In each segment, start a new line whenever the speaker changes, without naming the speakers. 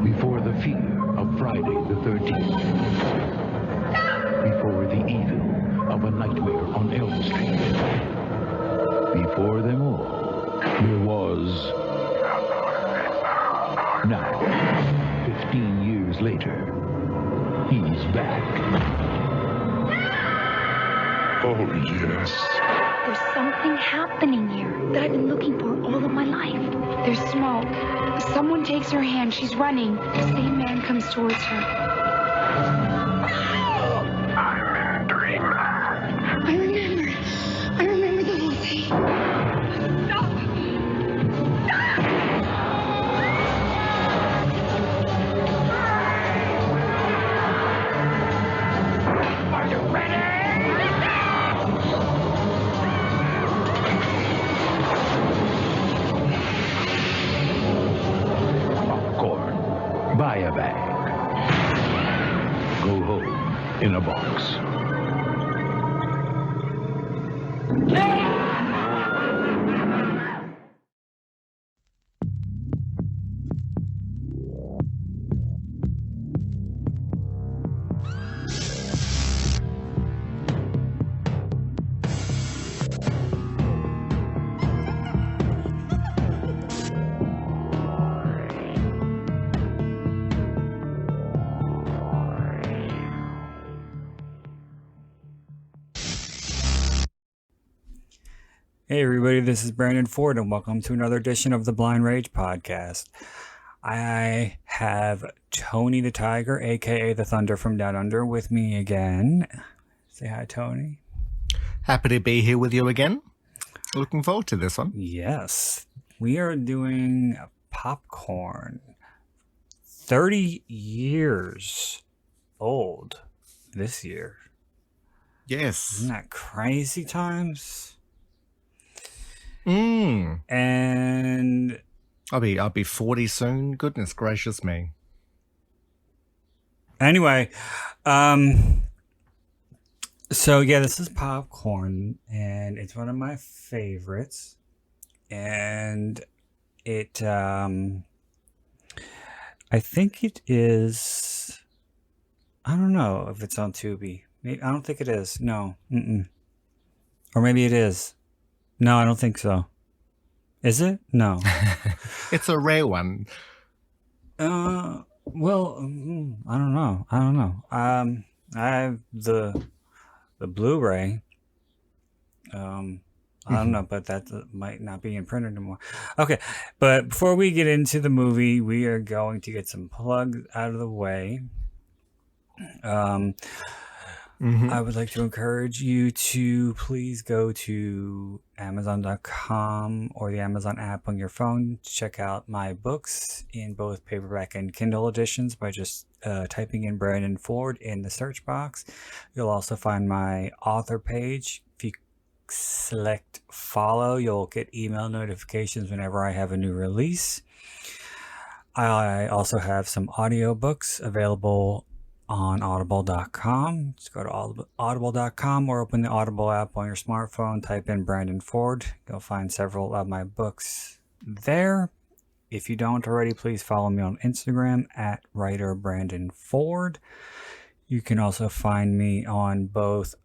Before the fear of Friday the 13th. Before the evil of A Nightmare on Elm Street. Before them all, there was... Now, 15 years later, he's back.
Oh, yes.
There's something happening here that I've been looking for all of my life. There's smoke. Someone takes her hand. She's running. The same man comes towards her.
I'm in a dream.
I remember the whole thing. No!
Are you ready?
Popcorn. Buy a bag. Go home in a box.
Hey everybody, this is Brandon Ford and welcome to another edition of the Blind Rage Podcast. I have Tony the Tiger, aka the Thunder from Down Under, with me again. Say hi, Tony.
Happy to be here with you again. Looking forward to this one.
Yes, we are doing Popcorn. 30 years old this year.
Yes.
Isn't that crazy times?
And
And
I'll be 40 soon. Goodness gracious me.
anyway, so yeah, this is Popcorn, and it's one of my favorites, and it, I think it is, I don't know if it's on Tubi. Maybe, I don't think it is. No. Or maybe it is. No, I don't think so. Is it? No.
It's a rare one.
Well, I don't know. I have the Blu-ray. I don't know, but that might not be in print anymore. Okay, but before we get into the movie, we are going to get some plugs out of the way. I would like to encourage you to please go to Amazon.com or the Amazon app on your phone to check out my books in both paperback and Kindle editions by just typing in Brandon Ford in the search box. You'll also find my author page. If you select follow, you'll get email notifications whenever I have a new release. I also have some audiobooks available on audible.com. Just go to audible.com or open the Audible app on your smartphone, type in Brandon Ford. You'll find several of my books there. If you don't already, please follow me on Instagram at writer Brandon Ford. You can also find me on both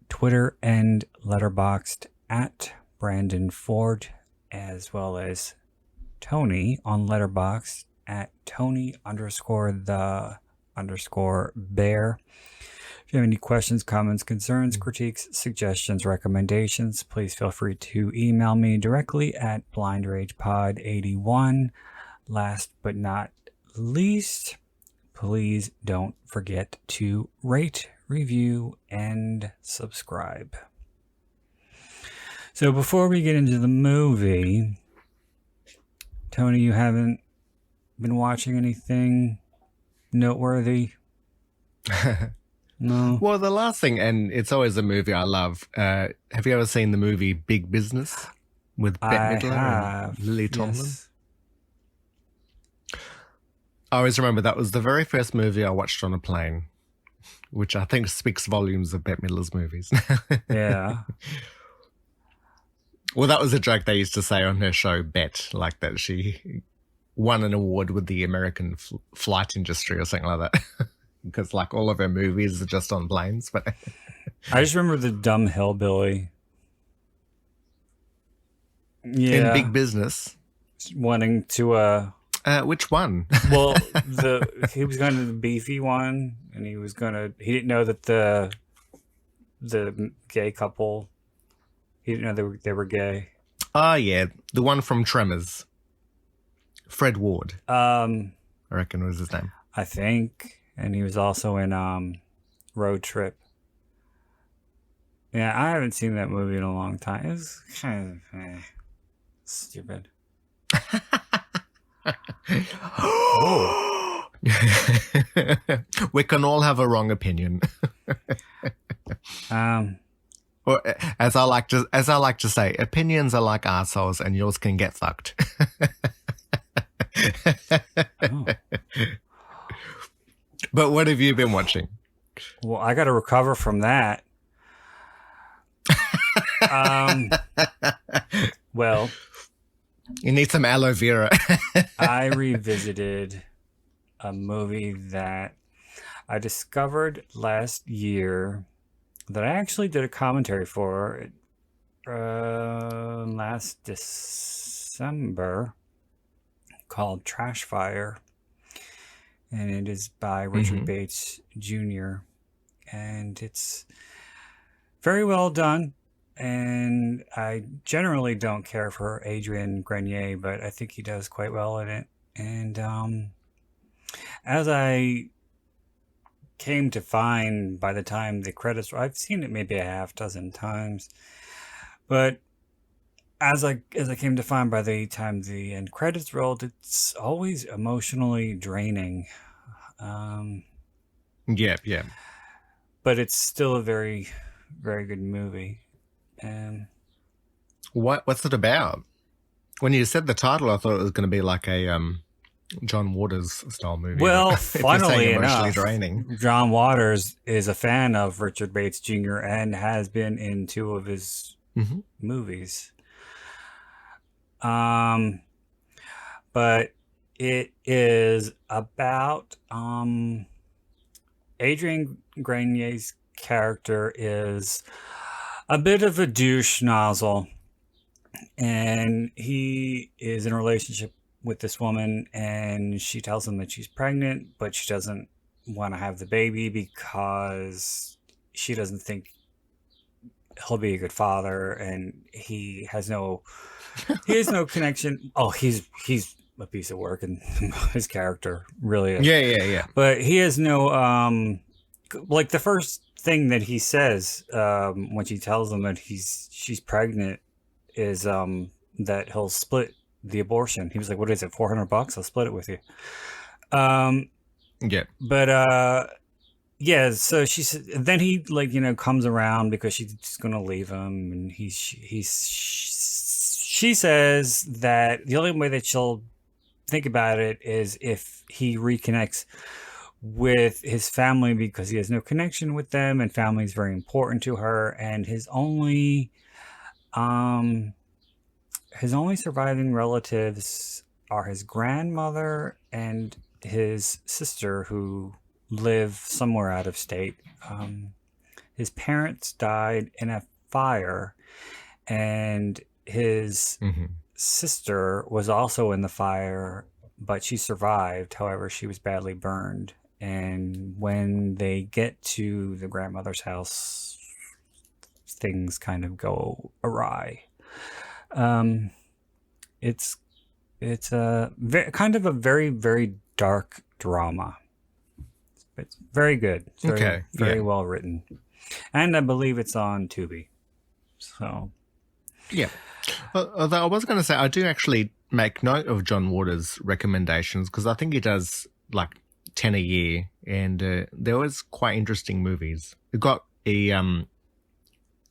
Twitter and Letterboxd at Brandon Ford, as well as Tony on Letterboxd at Tony_the_bear. If you have any questions, comments, concerns, critiques, suggestions, recommendations, please feel free to email me directly at blindragepod81. Last but not least, please don't forget to rate, review, and subscribe. So before we get into the movie, Tony, you haven't been watching anything noteworthy? No.
Well, the last thing, and it's always a movie I love. Have you ever seen the movie Big Business with Bette Midler and Lily Tomlin?
Yes.
I always remember that was the very first movie I watched on a plane, which I think speaks volumes of Bette Midler's movies.
Yeah.
Well, that was a joke they used to say on her show, Bet, like that she won an award with the American flight industry or something like that. Because like all of her movies are just on planes. But
I just remember the dumb hillbilly. Yeah.
in Big Business.
Wanting to
which one?
well, he was going to the beefy one, and he didn't know that the gay couple, he didn't know they were gay.
Oh yeah, the one from Tremors. Fred Ward. I reckon was his name.
I think, and he was also in Road Trip. Yeah, I haven't seen that movie in a long time. It was kind of stupid.
Oh. We can all have a wrong opinion. Or as I like to say, opinions are like assholes, and yours can get fucked.
Oh.
But what have you been watching?
Well, I got to recover from that. Well,
you need some aloe vera.
I revisited a movie that I discovered last year that I actually did a commentary for last December, called Trash Fire, and it is by Richard Bates Jr. and it's very well done. And I generally don't care for Adrian Grenier, but I think he does quite well in it. And as I came to find by the time the credits, I've seen it maybe a half dozen times, but as I came to find by the time the end credits rolled, it's always emotionally draining.
Yeah.
But it's still a very, very good movie.
What's it about? When you said the title, I thought it was going to be like a John Waters style movie.
Well, funnily enough,
draining.
John Waters is a fan of Richard Bates Jr. and has been in 2 of his movies. But it is about Adrian Grenier's character is a bit of a douche nozzle, and he is in a relationship with this woman, and she tells him that she's pregnant, but she doesn't want to have the baby because she doesn't think he'll be a good father, and he has no connection. Oh, he's a piece of work, and his character really is.
Yeah.
But he has no like the first thing that he says when she tells him that she's pregnant is that he'll split the abortion. He was like, "What is it? $400? I'll split it with you."
Yeah.
But yeah. So then he comes around because she's gonna leave him, and she says that the only way that she'll think about it is if he reconnects with his family, because he has no connection with them, and family is very important to her, and his only surviving relatives are his grandmother and his sister, who live somewhere out of state. His parents died in a fire, and his sister was also in the fire, but she survived. However, she was badly burned. And when they get to the grandmother's house, things kind of go awry. It's a kind of a very, very dark drama. It's very good. It's very well written. And I believe it's on Tubi. So
yeah. Although I was going to say, I do actually make note of John Waters' recommendations, because I think he does like 10 a year, and they're always quite interesting movies. It got a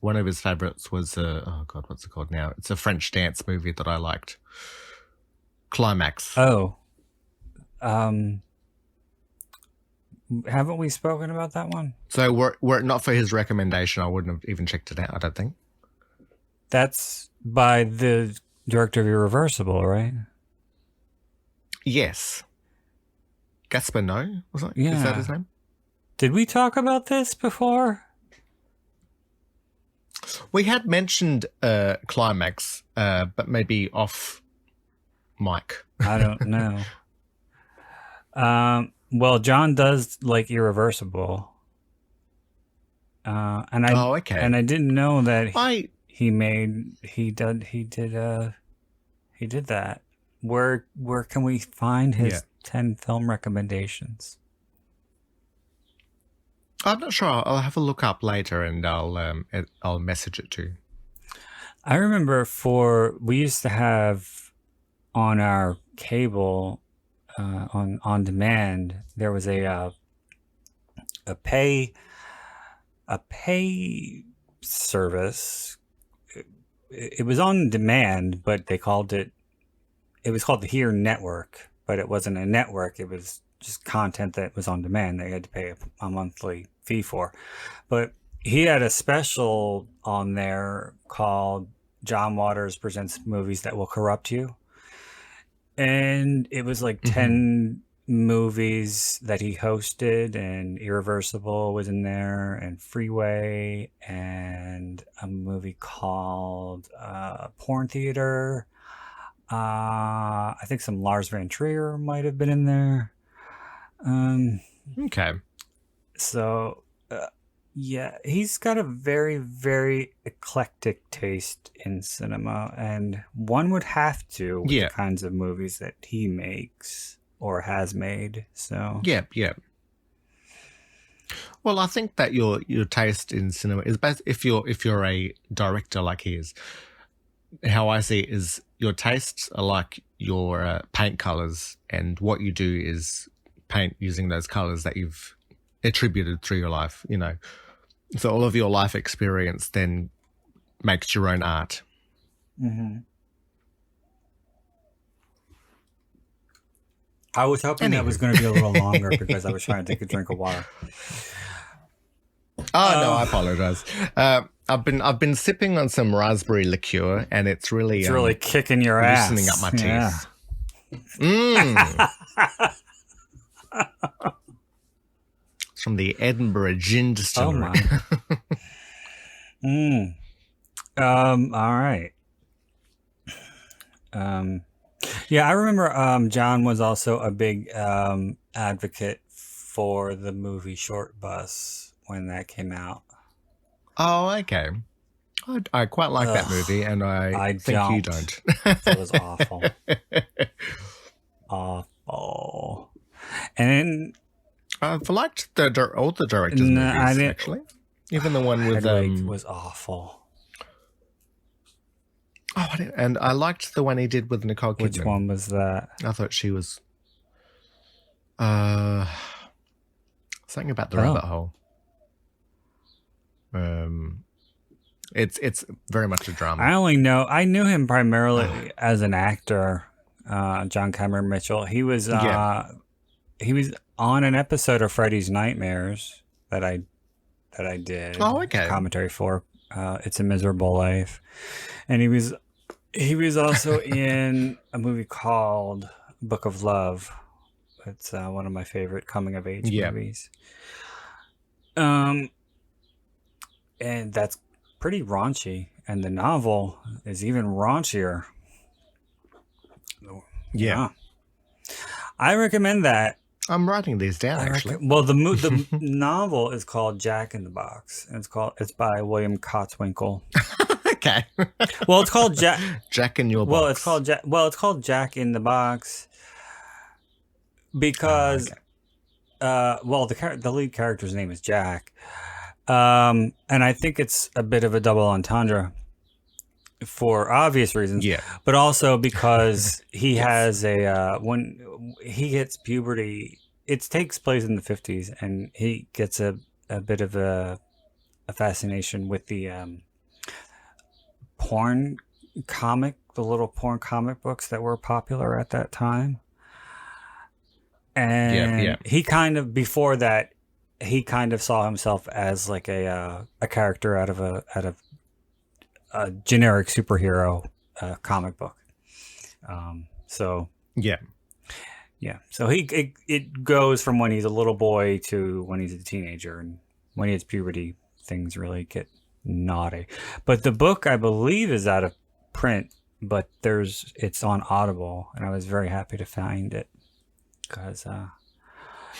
one of his favorites was what's it called now? It's a French dance movie that I liked. Climax.
Oh. Haven't we spoken about that one?
So were it not for his recommendation, I wouldn't have even checked it out, I don't think.
That's by the director of Irreversible, right?
Yes. Gaspar Noé, was it?
Yeah.
Is that his name?
Did we talk about this before?
We had mentioned Climax, but maybe off mic.
I don't know. Well, John does like Irreversible. And
okay.
And I didn't know that he did that. Where can we find his 10 film recommendations?
I'm not sure. I'll have a look up later, and I'll message it to you.
I remember we used to have on our cable on demand. There was a pay service. It was on demand, but they called it. It was called the Here Network, but it wasn't a network. It was just content that was on demand. They had to pay a monthly fee for. But he had a special on there called John Waters Presents Movies That Will Corrupt You. And it was like 10 movies that he hosted, and Irreversible was in there, and Freeway, and a movie called Porn Theater. I think some Lars Van Trier might have been in there.
Okay.
So, yeah, he's got a very, very eclectic taste in cinema, and one would have to with the kinds of movies that he makes or has made. So,
yeah. Well, I think that your taste in cinema is best if you're a director like he is. How I see it is your tastes are like your paint colors, and what you do is paint using those colors that you've attributed through your life, you know. So all of your life experience then makes your own art.
Mm-hmm. I was hoping that was going to be a little longer because I was trying to take a drink of water.
Oh no, I apologize. I've been sipping on some raspberry liqueur, and it's really
kicking your ass,
loosening up my teeth.
Yeah.
It's from the Edinburgh Gin Distillery.
Oh my. All right. Yeah, I remember John was also a big advocate for the movie Short Bus when that came out.
Oh, okay. I quite like that movie, and I think you don't.
It was awful. Awful. And
I've liked all the directors' movies, actually. Even the one with
was awful.
Oh, and I liked the one he did with Nicole Kidman.
Which one was that?
I thought she was something about the rabbit hole. It's very much a drama.
I knew him primarily as an actor, John Cameron Mitchell. He was on an episode of Freddy's Nightmares that I did.
Oh, okay.
Commentary for It's a Miserable Life, and he was also in a movie called Book of Love. It's one of my favorite coming of age movies. And that's pretty raunchy, and the novel is even raunchier.
Yeah.
I recommend that.
I'm writing these down, actually.
Well, the novel is called Jack in the Box, and it's by William Kotzwinkle.
Okay.
Well, it's called
Jack in Your Box.
It's called Jack in the Box because the lead character's name is Jack. And I think it's a bit of a double entendre for obvious reasons.
Yeah.
But also because he has when he hits puberty, it takes place in the 50s, and he gets a bit of a fascination with the the little porn comic books that were popular at that time. And he kind of, before that, he kind of saw himself as like a character out of a generic superhero comic book. So
yeah,
Yeah. So it goes from when he's a little boy to when he's a teenager, and when he hits puberty, things really get naughty. But the book, I believe, is out of print, but it's on Audible, and I was very happy to find it because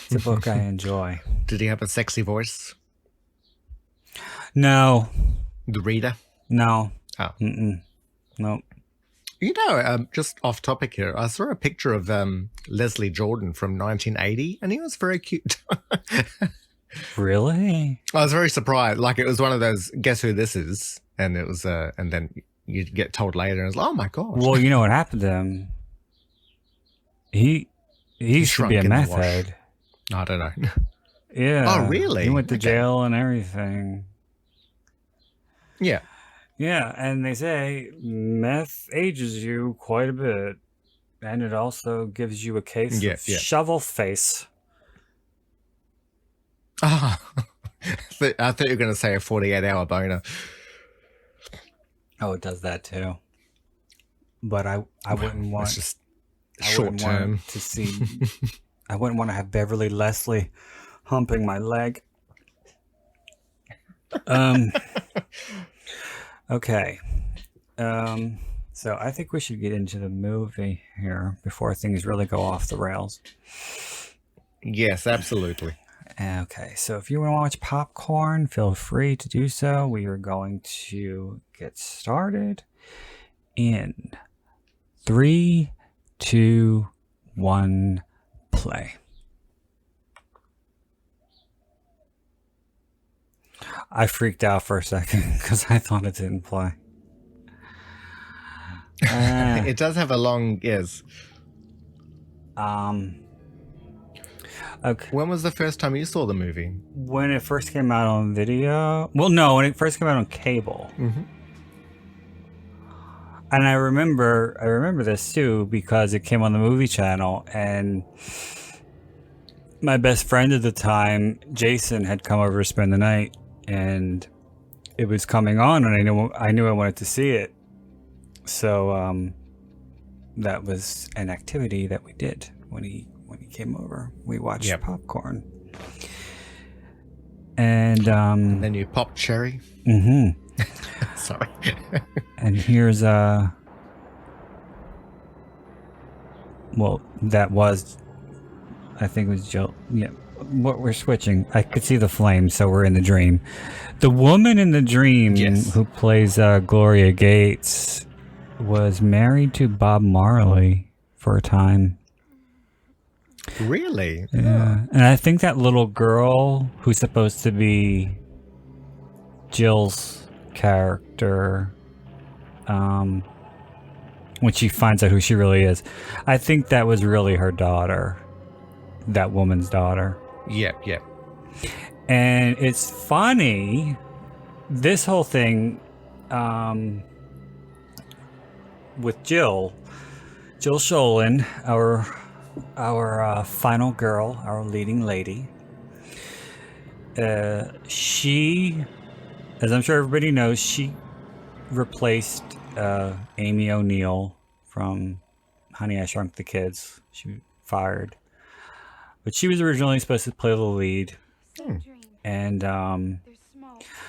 it's a book I enjoy.
Did he have a sexy voice?
No.
The reader?
No.
Oh.
Nope.
You know, just off topic here, I saw a picture of Leslie Jordan from 1980, and he was very cute.
Really?
I was very surprised. Like, it was one of those, guess who this is? And it was, and then you get told later, and it's like, oh my God.
Well, you know what happened to him? He used to be a meth head.
I don't know.
Yeah.
Oh, really?
He went to jail and everything.
Yeah.
Yeah, and they say meth ages you quite a bit. And it also gives you a case of shovel face.
Ah, I thought you were going to say a 48-hour boner.
Oh, it does that too. But I wouldn't want...
It's just short term.
To see... I wouldn't want to have Beverly Leslie humping my leg. Okay. So I think we should get into the movie here before things really go off the rails.
Yes, absolutely.
Okay, so if you want to watch popcorn, feel free to do so. We are going to get started in 3, 2, 1, play. I freaked out for a second because I thought it didn't play.
It does have a long yes.
Okay.
When was the first time you saw the movie?
When it first came out on video. Well, no, when it first came out on cable.
Mm-hmm.
And I remember this too because it came on the movie channel, and my best friend at the time, Jason, had come over to spend the night, and it was coming on, and I knew I wanted to see it. So that was an activity that we did when he came over. We watched popcorn. And
then you popped cherry.
Mm-hmm.
Sorry.
And here's well, that was, I think it was Jill. Yeah. What we're switching. I could see the flame, so we're in the dream. The woman in the dream who plays Gloria Gates was married to Bob Marley for a time.
Really?
Yeah. And I think that little girl who's supposed to be Jill's character, when she finds out who she really is, I think that was really her daughter. That woman's daughter.
Yep.
And it's funny, this whole thing with Jill Sholin, our final girl, our leading lady. She, as I'm sure everybody knows, she replaced Amy O'Neill from Honey, I Shrunk the Kids. She fired. But she was originally supposed to play the lead. And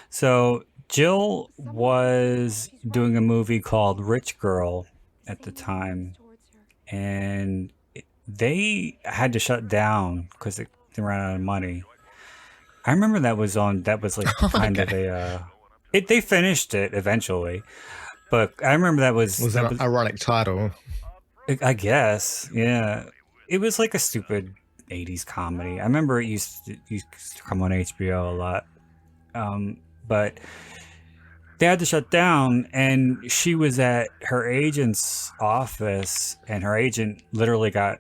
so Jill was doing a movie called Rich Girl at the time. And they had to shut down because they ran out of money. I remember that was like kind of a... they finished it eventually. But I remember that was
an ironic title.
I guess, yeah. It was like a stupid 80s comedy. I remember it used to come on HBO a lot. But they had to shut down, and she was at her agent's office, and her agent literally got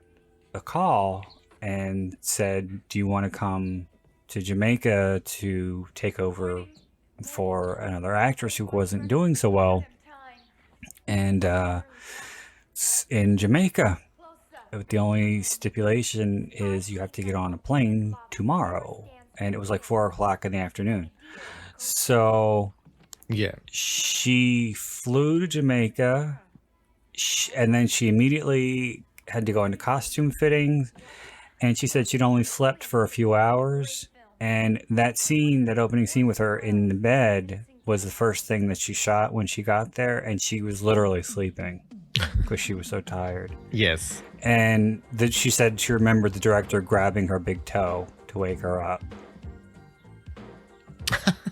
a call and said, do you want to come to Jamaica to take over for another actress who wasn't doing so well? And in Jamaica, the only stipulation is you have to get on a plane tomorrow. And it was like 4 o'clock in the afternoon. So she flew to Jamaica, and then she immediately had to go into costume fittings, and she said she'd only slept for a few hours. And that scene, that opening scene with her in the bed, was the first thing that she shot when she got there, and she was literally sleeping because she was so tired.
Yes.
And that she said she remembered the director grabbing her big toe to wake her up.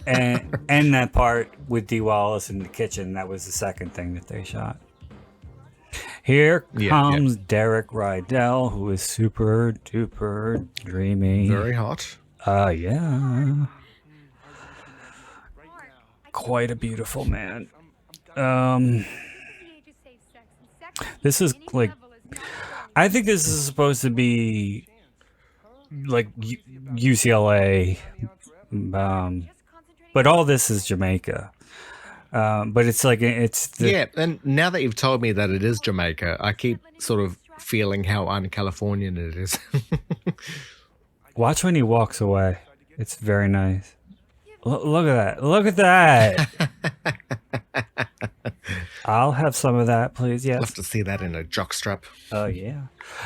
and that part with Dee Wallace in the kitchen, that was the second thing that they shot. Here comes Derek Rydell, who is super duper dreamy.
Very hot.
Yeah. Quite a beautiful man. This is like, I think this is supposed to be like UCLA, but all this is Jamaica. But it's like,
yeah, and now that you've told me that it is Jamaica, I keep sort of feeling how un-Californian it is.
Watch when he walks away. It's very nice. Look at that. Look at that. I'll have some of that, please. Yes.
I'd love to see that in a jockstrap.
Oh, yeah.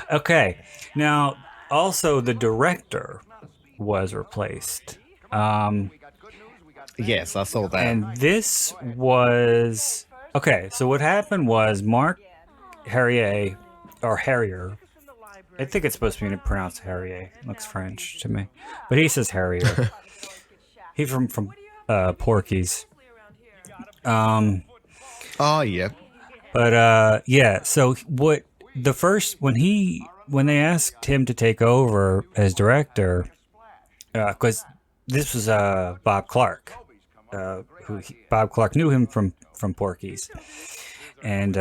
Okay. Now, also, the director was replaced.
Yes, I saw that.
And this was... Okay, so what happened was Mark Harrier, or Harrier... I think it's supposed to be pronounced Harrier. Looks French to me. But he says Harrier. He's from Porky's.
Oh, yeah.
But, yeah, so when they asked him to take over as director, because this was Bob Clark. Bob Clark knew him from Porky's. And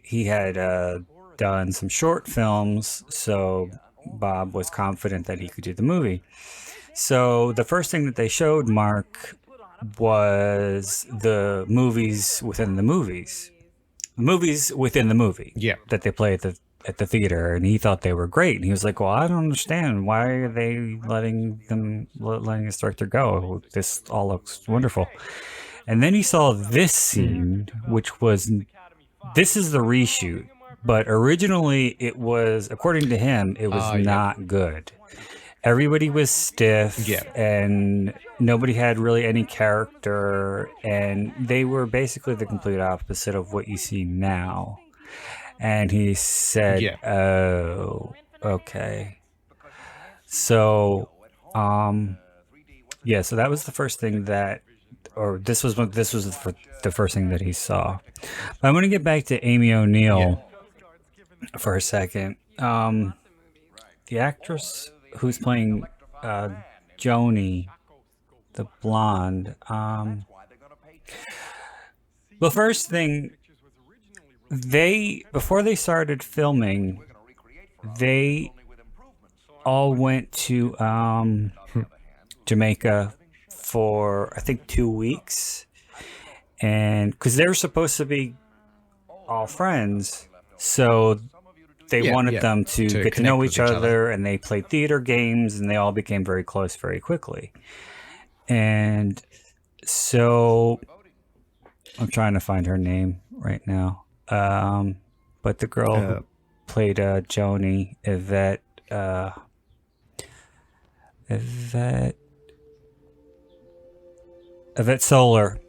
he had... done some short films, so Bob was confident that he could do the movie. So the first thing that they showed Mark was the movies within the movies. Movies within the movie that they play at the theater, and he thought they were great. And he was like, well, I don't understand. Why are they letting this director go? This all looks wonderful. And then he saw this scene, this is the reshoot. But originally, it was, according to him, it was not good. Everybody was stiff, and nobody had really any character, and they were basically the complete opposite of what you see now. And he said, "Oh, okay." So, so that was the first thing that, or this was the first thing that he saw. But I'm going to get back to Amy O'Neill. For a second, the actress who's playing Joni, the blonde. The first thing, before they started filming, they all went to Jamaica for I think 2 weeks, and because they were supposed to be all friends. So they wanted them to get to know each other, and they played theater games, and they all became very close very quickly. And so I'm trying to find her name right now. But the girl who played Joni, Yvette Solar,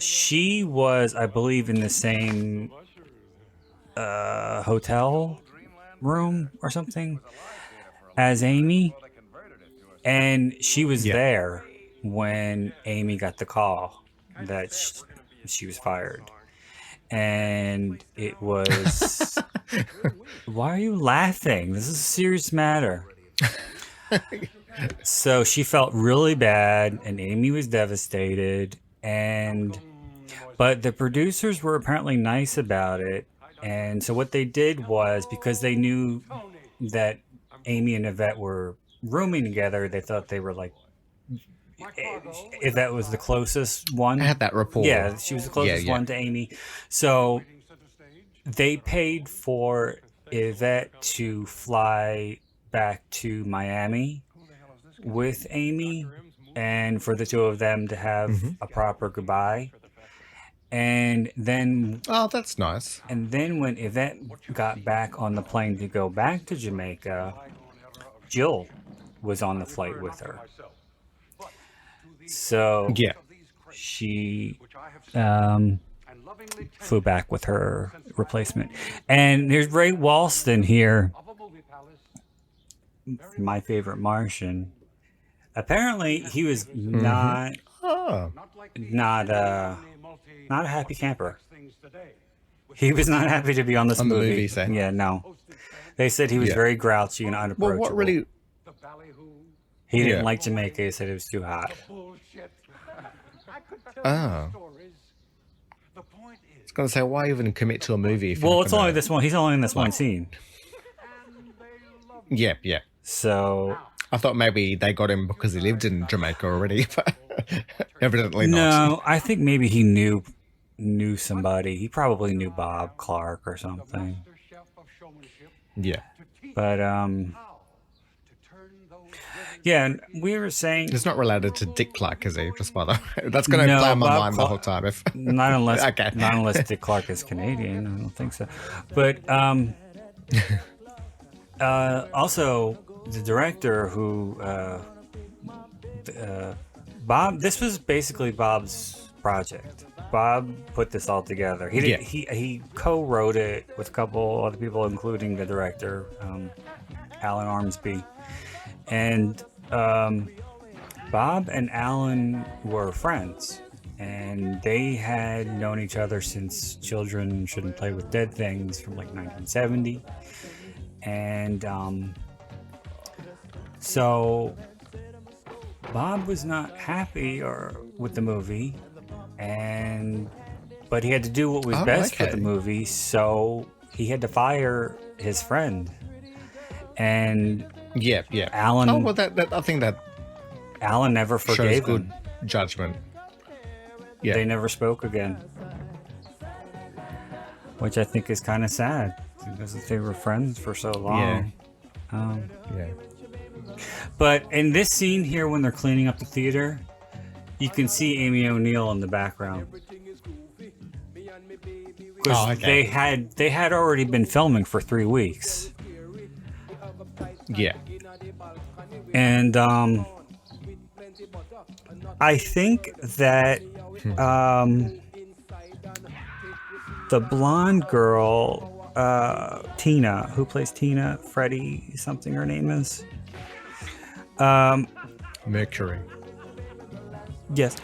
she was, I believe, in the same hotel room or something as Amy, and she was there when Amy got the call that she was fired. And it was why are you laughing? This is a serious matter. So she felt really bad, and Amy was devastated, but the producers were apparently nice about it. And so what they did was, because they knew that Amy and Yvette were rooming together, they thought they were like, Yvette was the closest one.
I had that rapport.
Yeah, she was the closest one to Amy. So they paid for Yvette to fly back to Miami with Amy, and for the two of them to have a proper goodbye. And then
Oh, that's nice.
when Yvette got back on the plane to go back to Jamaica, Jill was on the flight with her. So
Yeah.
she flew back with her replacement. And there's Ray Walston here, my favorite Martian. Apparently, he was not
Oh.
not a happy camper. He was not happy to be on this
On the
movie.
movie set.
Yeah, no. They said he was
Yeah.
very grouchy and
Well,
unapproachable.
what really?
He didn't
Yeah.
like Jamaica. He said it was too hot.
Oh. I was going to say, why even commit to a movie? If you're
Well,
not
it's
gonna-
only this one. He's only in this one scene.
Yeah, yeah.
So
I thought maybe they got him because he lived in Jamaica already, but evidently not.
no, I think maybe he knew somebody. He probably knew Bob Clark or something.
Yeah.
But yeah, and we were saying
He's not related to Dick Clark, is he? Just by the way. That's going to
No,
play on my
Bob
mind the
Clark-
whole time. If
not unless
Okay.
not unless Dick Clark is Canadian. I don't think so. But also the director who Bob. This was basically Bob's project. Bob put this all together. He did,
Yeah.
he co-wrote it with a couple other people, including the director, Alan Armsby, and Bob and Alan were friends, and they had known each other since Children Shouldn't Play with Dead Things from like 1970, and so Bob was not happy with the movie, but he had to do what was best for
okay.
the movie, so he had to fire his friend. And
yeah, yeah.
Alan,
Oh, well, that I think that
Alan never
shows
forgave
good
him.
judgment. Yeah.
They never spoke again, which I think is kind of sad because they were friends for so long.
Yeah.
But in this scene here, when they're cleaning up the theater, you can see Amy O'Neill in the background. Because
Oh, okay.
they had already been filming for 3 weeks,
Yeah.
and I think that the blonde girl, Tina, who plays Tina, Freddie something her name is.
Mercury.
Yes.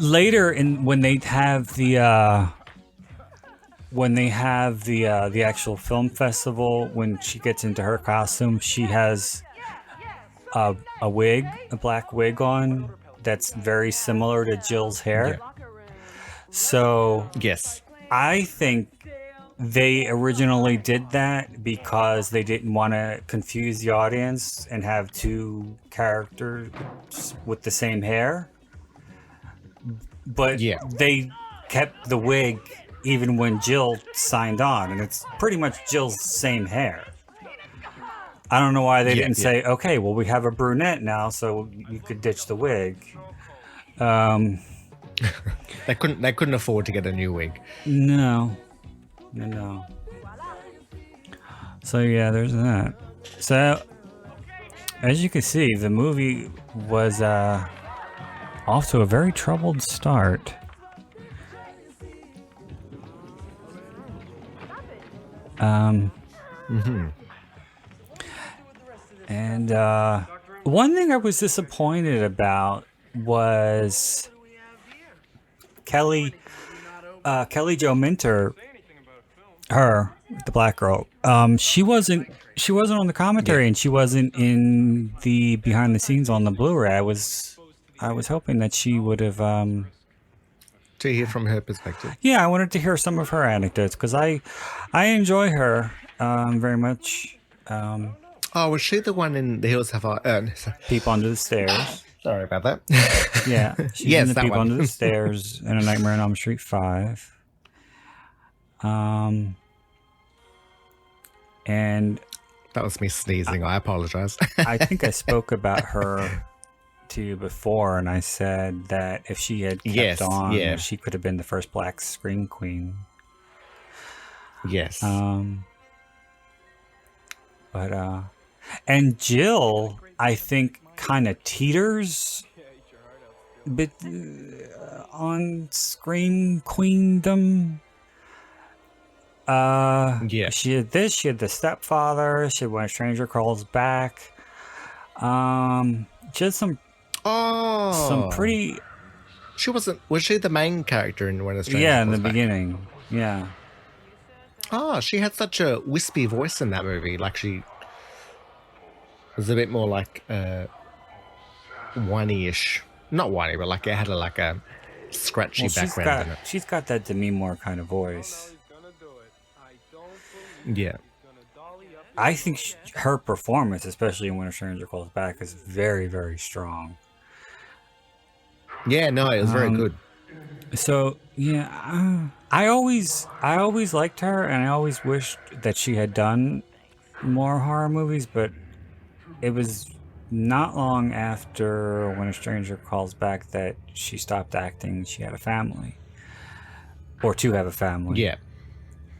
Later, when they have the actual film festival, when she gets into her costume, she has a black wig on that's very similar to Jill's hair.
Yeah.
So
Yes.
I think they originally did that because they didn't want to confuse the audience and have two characters with the same hair. But
Yeah.
they kept the wig even when Jill signed on, and it's pretty much Jill's same hair. I don't know why they didn't say, okay, well, we have a brunette now, so you could ditch the wig.
They couldn't afford to get a new wig.
No. So yeah, there's that. So as you can see, the movie was off to a very troubled start. And one thing I was disappointed about was Kelly Jo Minter, the black girl. She wasn't on the commentary, and she wasn't in the behind the scenes on the Blu-ray. I was hoping that she would have.
To hear from her perspective.
Yeah, I wanted to hear some of her anecdotes because I enjoy her very much.
Oh, was she the one in The Hills Have Eyes?
Peep Under the Stairs.
Sorry about that.
Yeah, she's
Yes,
in the
that
Peep
one.
Under the Stairs and A Nightmare on Elm Street 5. And
That was me sneezing. I apologize.
I think I spoke about her to you before, and I said that if she had kept on,
yeah.
she could have been the first black scream queen.
Yes.
And Jill, I think, kind of teeters a bit on scream queendom.
Yeah.
She had this. She had the stepfather. She had When a Stranger Calls Back. Just some pretty.
She wasn't. Was she the main character in When a Stranger
Yeah, in
Calls
the
Back?
beginning. Yeah.
Oh, she had such a wispy voice in that movie. Like she was a bit more like whiny-ish. Not whiny, but like it had a scratchy background in it.
She's got that Demi Moore kind of voice.
Yeah.
I think her performance, especially in When a Stranger Calls Back, is very, very strong.
Yeah, no, it was very good.
So yeah, I always liked her, and I always wished that she had done more horror movies. But it was not long after When a Stranger Calls Back that she stopped acting. She had a family, or to have a family.
Yeah.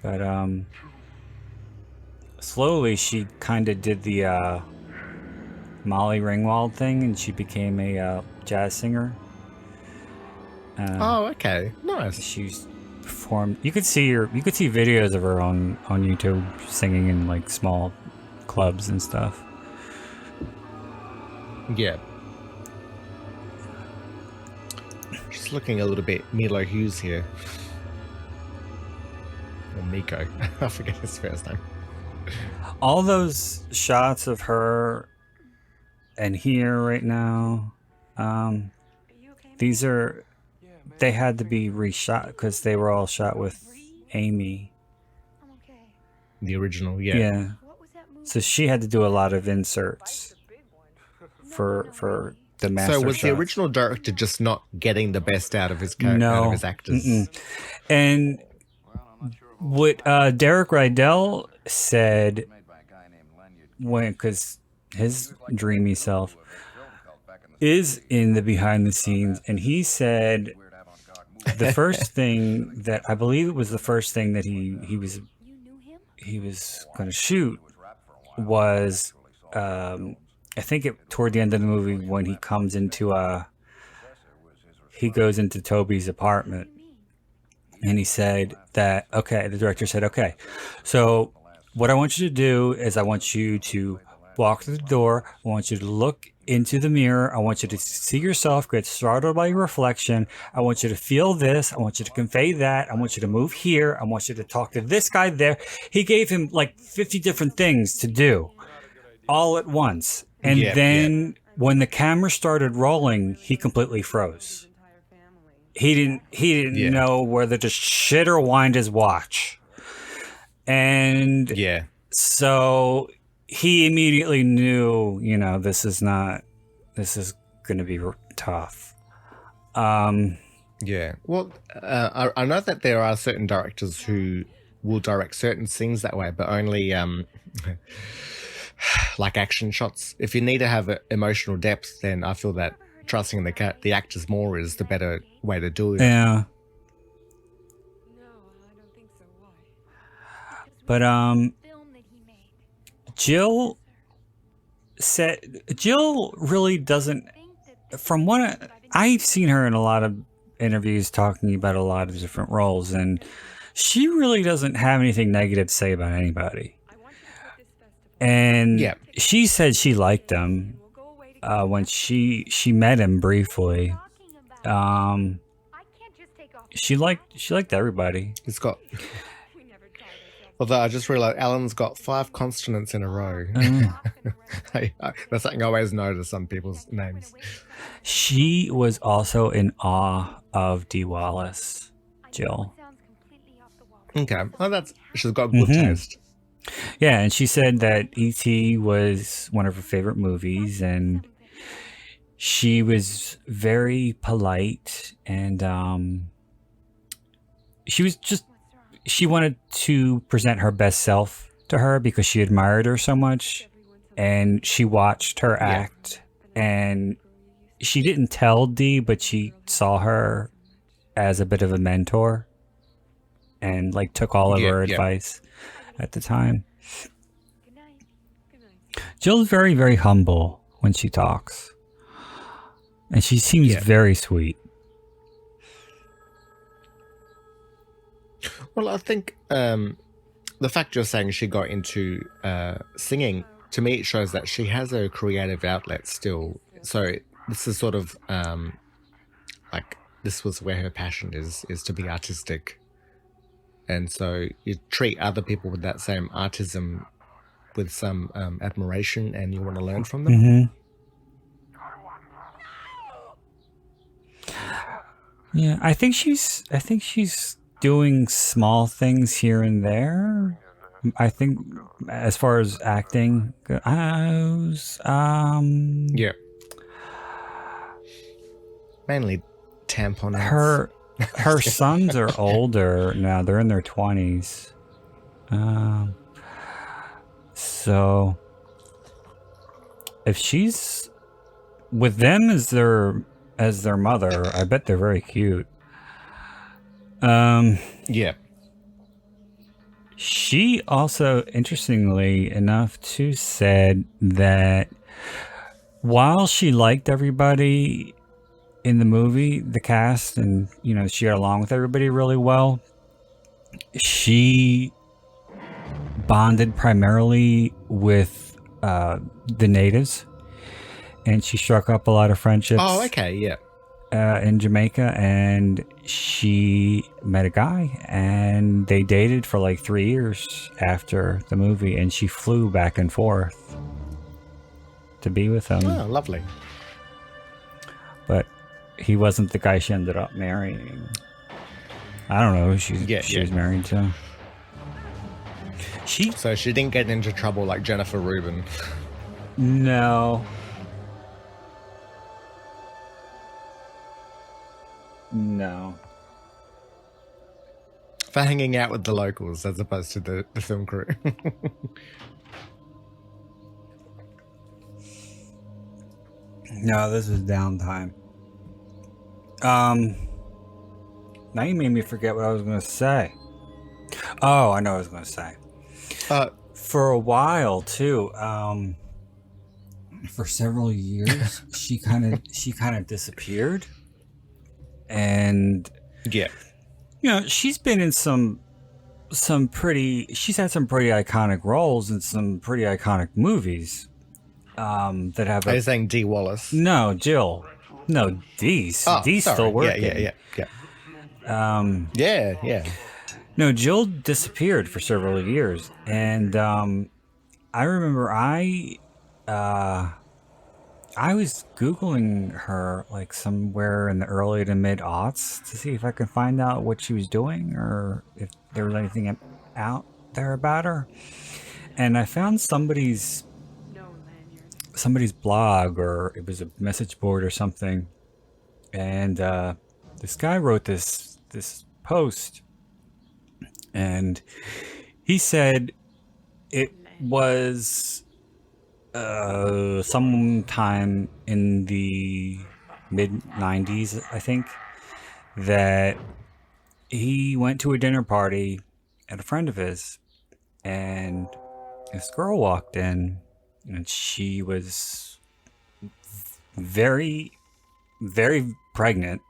But slowly she kind of did the Molly Ringwald thing, and she became a jazz singer.
Oh, okay, nice.
She's performed. You could see videos of her on YouTube singing in like small clubs and stuff.
Yeah. Just looking a little bit Milo Hughes here. Or Miko. I forget his first name.
All those shots of her and here right now, they had to be reshot because they were all shot with Amy.
The original, yeah.
Yeah. So she had to do a lot of inserts for the master
So was
shots.
the original director just not getting the best out of his out of his actors?
Mm-mm. And what Derek Rydell said, because his dreamy self is in the behind the scenes, and he said the first thing that I believe it was the first thing that he was going to shoot was I think toward the end of the movie when he comes into he goes into Toby's apartment, and he said that the director said, okay, so what I want you to do is I want you to walk through the door, I want you to look into the mirror, I want you to see yourself get startled by your reflection, I want you to feel this, I want you to convey that, I want you to move here, I want you to talk to this guy there. He gave him like 50 different things to do all at once. And then when the camera started rolling, he completely froze. He didn't know whether to shit or wind his watch. And so he immediately knew, this is going to be tough.
Yeah. Well, I know that there are certain directors who will direct certain scenes that way, but only like action shots. If you need to have emotional depth, then I feel that trusting the actors more is the better way to do it.
Yeah. But Jill really doesn't, from what I've seen her in a lot of interviews talking about a lot of different roles, and she really doesn't have anything negative to say about anybody. And she said she liked him when she met him briefly. She liked everybody.
It's got. Although I just realized Alan's got 5 consonants in a row. That's something I always notice on people's names.
She was also in awe of Dee Wallace, Jill.
Okay. Oh, she's got good taste.
Yeah, and she said that E.T. was one of her favorite movies, and she was very polite, and she wanted to present her best self to her because she admired her so much, and she watched her act, and she didn't tell Dee, but she saw her as a bit of a mentor, and like took all of her advice at the time. Jill's very, very humble when she talks, and she seems very sweet.
Well, I think the fact you're saying she got into singing, to me, it shows that she has a creative outlet still. So this is sort of like this was where her passion is to be artistic. And so you treat other people with that same artism with some admiration, and you want to learn from them.
Mm-hmm. Yeah, I think she's doing small things here and there. I think as far as acting goes,
mainly tampon ads.
Her sons are older now; they're in their 20s. So if she's with them as their mother, I bet they're very cute. She also, interestingly enough, too, said that while she liked everybody in the movie, the cast, and she got along with everybody really well, she bonded primarily with the natives, and she struck up a lot of friendships.
Oh, okay, yeah.
In Jamaica, and she met a guy, and they dated for like 3 years after the movie, and she flew back and forth to be with him.
Oh, lovely.
But he wasn't the guy she ended up marrying. I don't know who she was married to.
So she didn't get into trouble like Jennifer Rubin.
No. No.
For hanging out with the locals as opposed to the film crew.
No, this is downtime. Now you made me forget what I was going to say. Oh, I know what I was going to say. For a while too, for several years, she kind of disappeared. And she's been in she's had some pretty iconic roles in some pretty iconic movies that have
Are you saying Dee Wallace?
No, Jill. No, Dee's still working.
Yeah.
No, Jill disappeared for several years, and I remember I was Googling her like somewhere in the early to mid aughts to see if I could find out what she was doing or if there was anything out there about her. And I found somebody's blog, or it was a message board or something. And this guy wrote this post, and he said it was sometime in the mid 90s, I think, that he went to a dinner party at a friend of his, and this girl walked in, and she was very, very pregnant,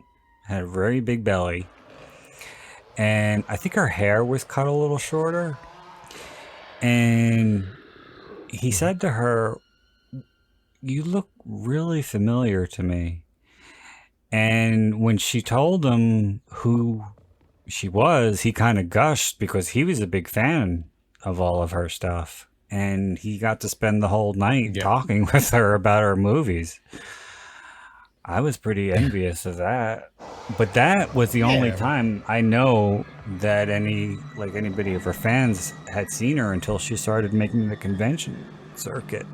had a very big belly, and I think her hair was cut a little shorter, and he said to her, "You look really familiar to me." And when she told him who she was, he kind of gushed because he was a big fan of all of her stuff. And he got to spend the whole night talking with her about her movies. I was pretty envious of that. But that was the only time I know that anybody of her fans had seen her until she started making the convention circuit.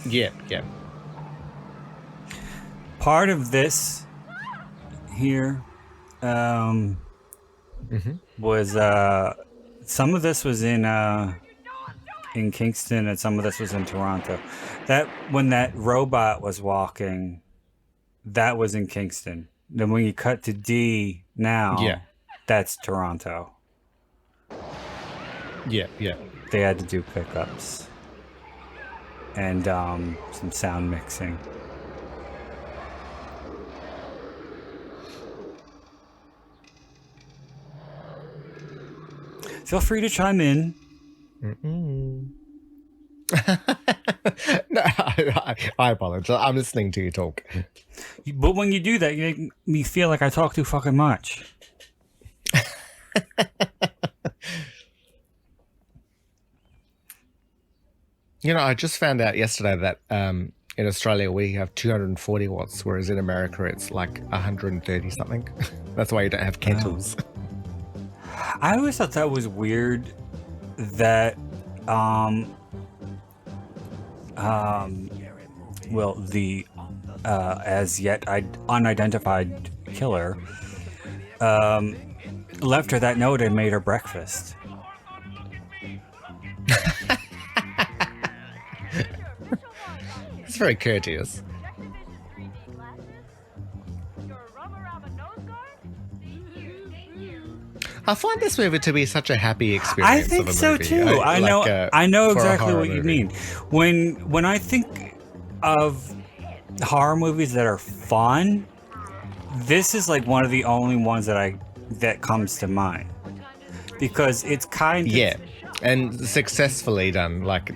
Yeah.
Part of this here was some of this was in Kingston, and some of this was in Toronto. That when that robot was walking that was in Kingston. Then when you cut to D now,
Yeah.
that's Toronto.
Yeah.
They had to do pickups and some sound mixing. Feel free to chime in.
No, I apologize. I'm listening to you talk.
But when you do that, you make me feel like I talk too fucking much.
You know, I just found out yesterday that in Australia we have 240 watts, whereas in America it's like 130 something. That's why you don't have kettles.
I always thought that was weird that well, the as yet unidentified killer left her that note and made her breakfast.
It's very courteous. I find this movie to be such a happy experience.
I think
of a
so
movie.
too. I know
for a
exactly
horror
what you
movie.
mean. When I think of horror movies that are fun, this is like one of the only ones that comes to mind, because it's kind of
Yeah, and successfully done. Like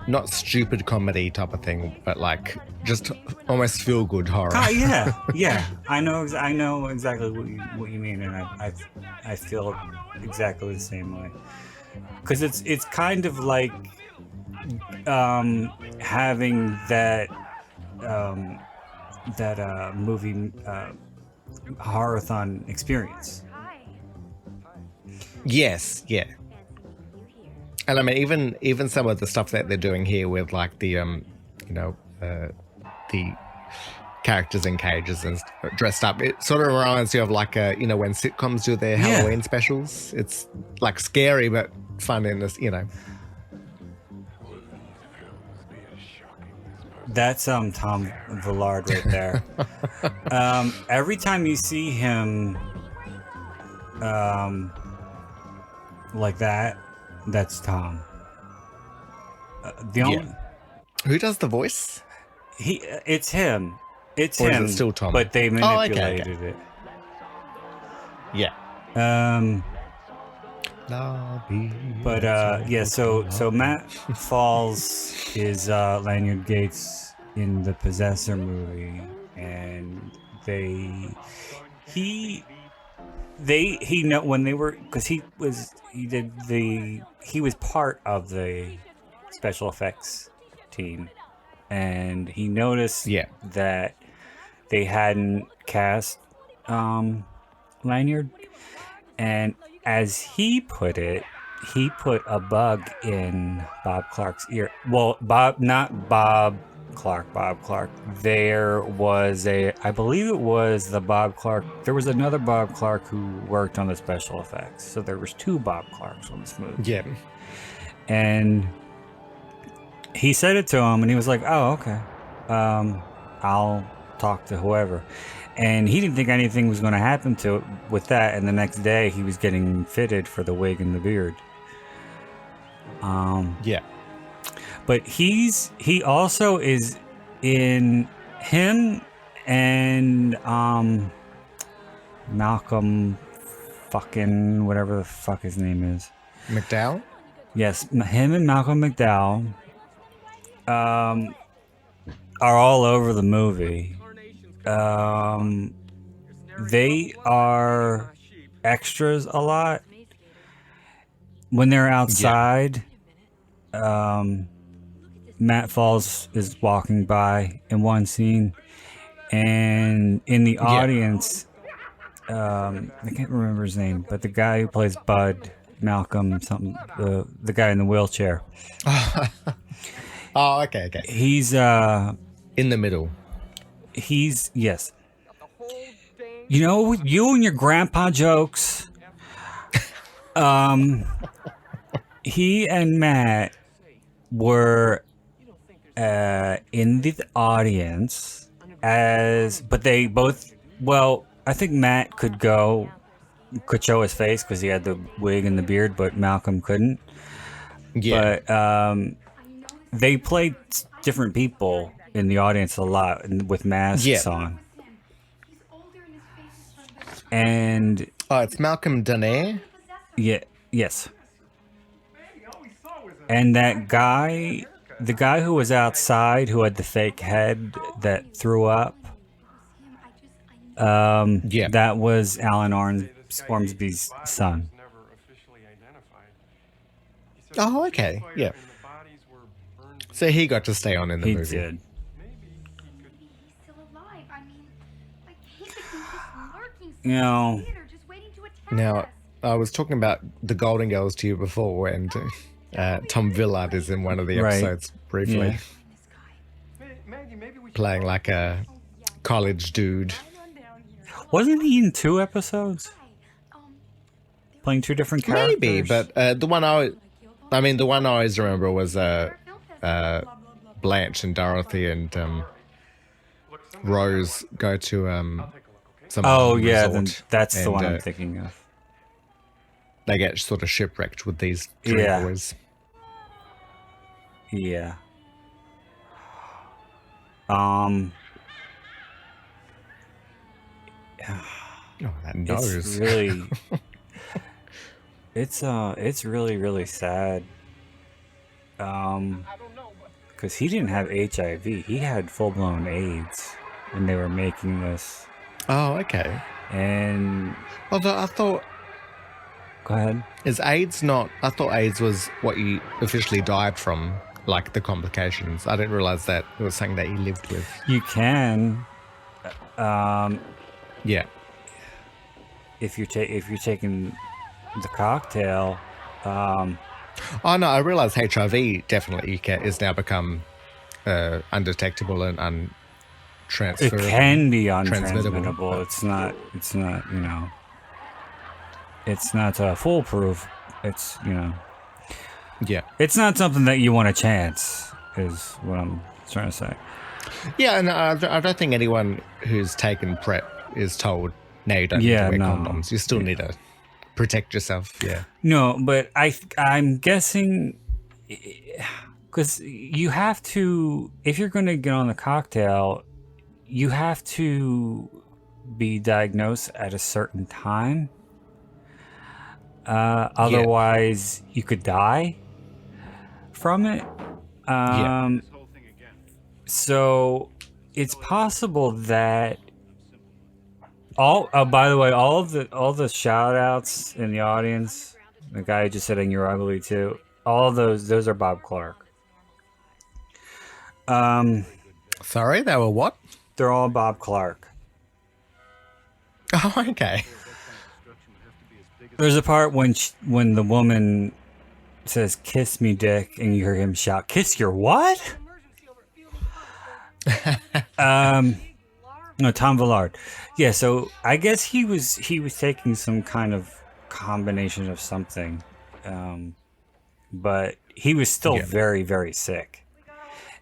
not stupid comedy type of thing, but like just almost feel good horror.
yeah. I know exactly what you mean, and I feel exactly the same way. Because it's kind of like having that movie horror-thon experience.
Yes, yeah. And I mean, even some of the stuff that they're doing here with like the the characters in cages and dressed up, it sort of reminds you of like when sitcoms do their Halloween specials. It's like scary but fun in this,
That's Tom Villard right there. Every time you see him like that, that's Tom.
Who does the voice?
It's him. It's
Or
him.
is it still Tom?
But they
okay.
manipulated it.
Yeah.
But so Matt Falls is Lanyard Gates in the Possessor movie, and he know when they were, because he was part of the special effects team, and he noticed that they hadn't cast Lanyard, and as he put it, he put a bug in Bob Clark's ear. Well, not Bob Clark. There was I believe it was the Bob Clark. There was another Bob Clark who worked on the special effects. So there was two Bob Clarks on this movie.
Yeah.
And he said it to him, and he was like, "Oh, okay. I'll talk to whoever." And he didn't think anything was going to happen with that. And the next day, he was getting fitted for the wig and the beard.
Yeah.
But he also is in him and Malcolm fucking whatever the fuck his name is.
McDowell?
Yes, him and Malcolm McDowell are all over the movie. They are extras a lot. When they're outside, Matt Falls is walking by in one scene, and in the audience, I can't remember his name, but the guy who plays Bud, Malcolm something, the guy in the wheelchair.
Oh, okay.
He's
in the middle.
Yes. You know, you and your grandpa jokes. He and Matt were in in the audience but they both, I think Matt could show his face because he had the wig and the beard, but Malcolm couldn't.
Yeah.
But they played different people in the audience a lot with masks on. And
it's Malcolm Danare.
Yes. And that guy, the guy who was outside, who had the fake head that threw up, that was Alan Ormsby's son.
Oh, okay. Yeah. So he got to stay on in the movie.
He did. You know,
now, I was talking about the Golden Girls to you before, and Tom Villard is in one of the episodes briefly.
Yeah.
Playing like a college dude.
Wasn't he in 2 episodes? Playing 2 different characters?
Maybe, but the one I always remember was Blanche and Dorothy and Rose go to some resort,
that's the one I'm thinking of.
They get sort of shipwrecked with these 3 boys.
Yeah. Oh,
that nose.
It's really, it's really, really sad. Because he didn't have HIV. He had full-blown AIDS when they were making this.
Oh, okay.
And
although I thought,
go ahead.
Is AIDS not? I thought AIDS was what you officially died from, like the complications. I didn't realize that it was something that you lived with.
You can,
yeah.
If you're taking the cocktail.
Oh no, I realize HIV definitely is now become undetectable and untransferable.
It can be untransmittable. It's not. You know. It's not foolproof. It's
Yeah.
It's not something that you want to chance. Is what I'm trying to say.
Yeah, and I don't think anyone who's taken PrEP is told, no, you don't need to wear condoms. You still need to protect yourself. Yeah.
No, but I'm guessing because you have to, if you're going to get on the cocktail, you have to be diagnosed at a certain time. Otherwise, you could die from it. So it's possible that by the way, all the shout outs in the audience, the guy who just said, and you're ugly too, all of those are Bob Clark.
Sorry, they were what?
They're all Bob Clark.
Oh, okay.
There's a part when the woman says, "Kiss me, Dick," and you hear him shout, "Kiss your what?" No, Tom Villard. Yeah, so I guess he was taking some kind of combination of something, but he was still very, very sick.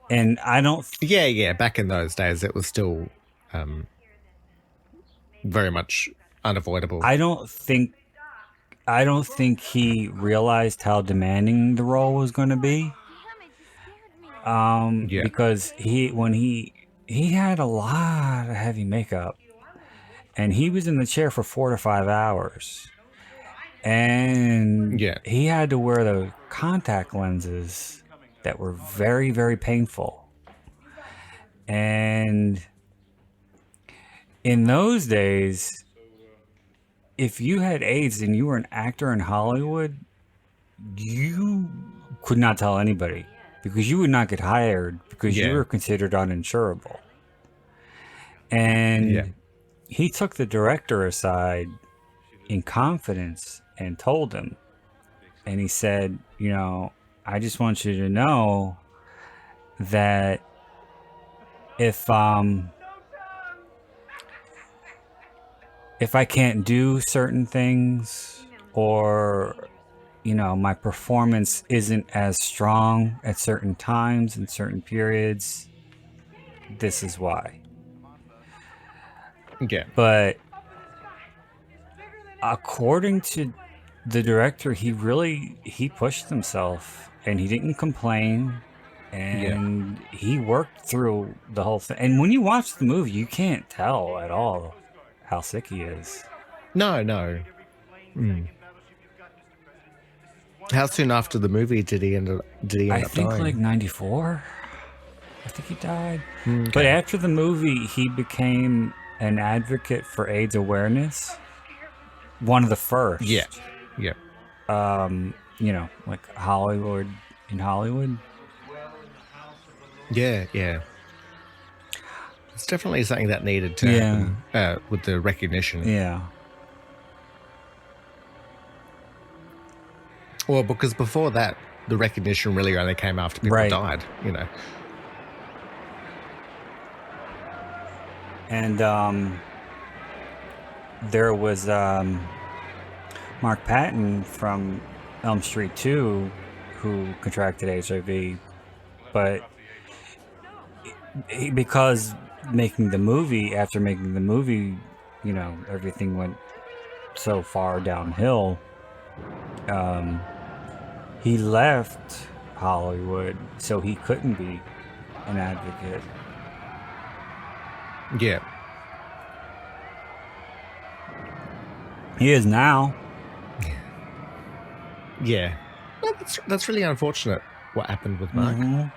And I don't.
Yeah. Back in those days, it was still very much unavoidable.
I don't think he realized how demanding the role was going to be. Because he had a lot of heavy makeup, and he was in the chair for 4 to 5 hours, and he had to wear the contact lenses that were very, very painful. And in those days, if you had AIDS and you were an actor in Hollywood, you could not tell anybody, because you would not get hired because you were considered uninsurable. And he took the director aside in confidence and told him, and he said, I just want you to know that if I can't do certain things, or my performance isn't as strong at certain times and certain periods, this is why.
Yeah.
But according to the director, he pushed himself and he didn't complain, and he worked through the whole thing. And when you watch the movie, you can't tell at all how sick he is.
No. How soon after the movie did he end up
I think
dying?
like 94. I think he died.
Okay.
But after the movie, he became an advocate for AIDS awareness. One of the first.
Yeah.
You know, like Hollywood.
Yeah. It's definitely something that needed to happen with the recognition.
Yeah.
Well, because before that, the recognition really only came after people died, you know.
And there was Mark Patton from Elm Street 2 who contracted HIV, but because after making the movie, you know, everything went so far downhill. He left Hollywood, so he couldn't be an advocate.
Yeah.
He is now.
Yeah. Well, that's really unfortunate what happened with Mark.
Mm-hmm.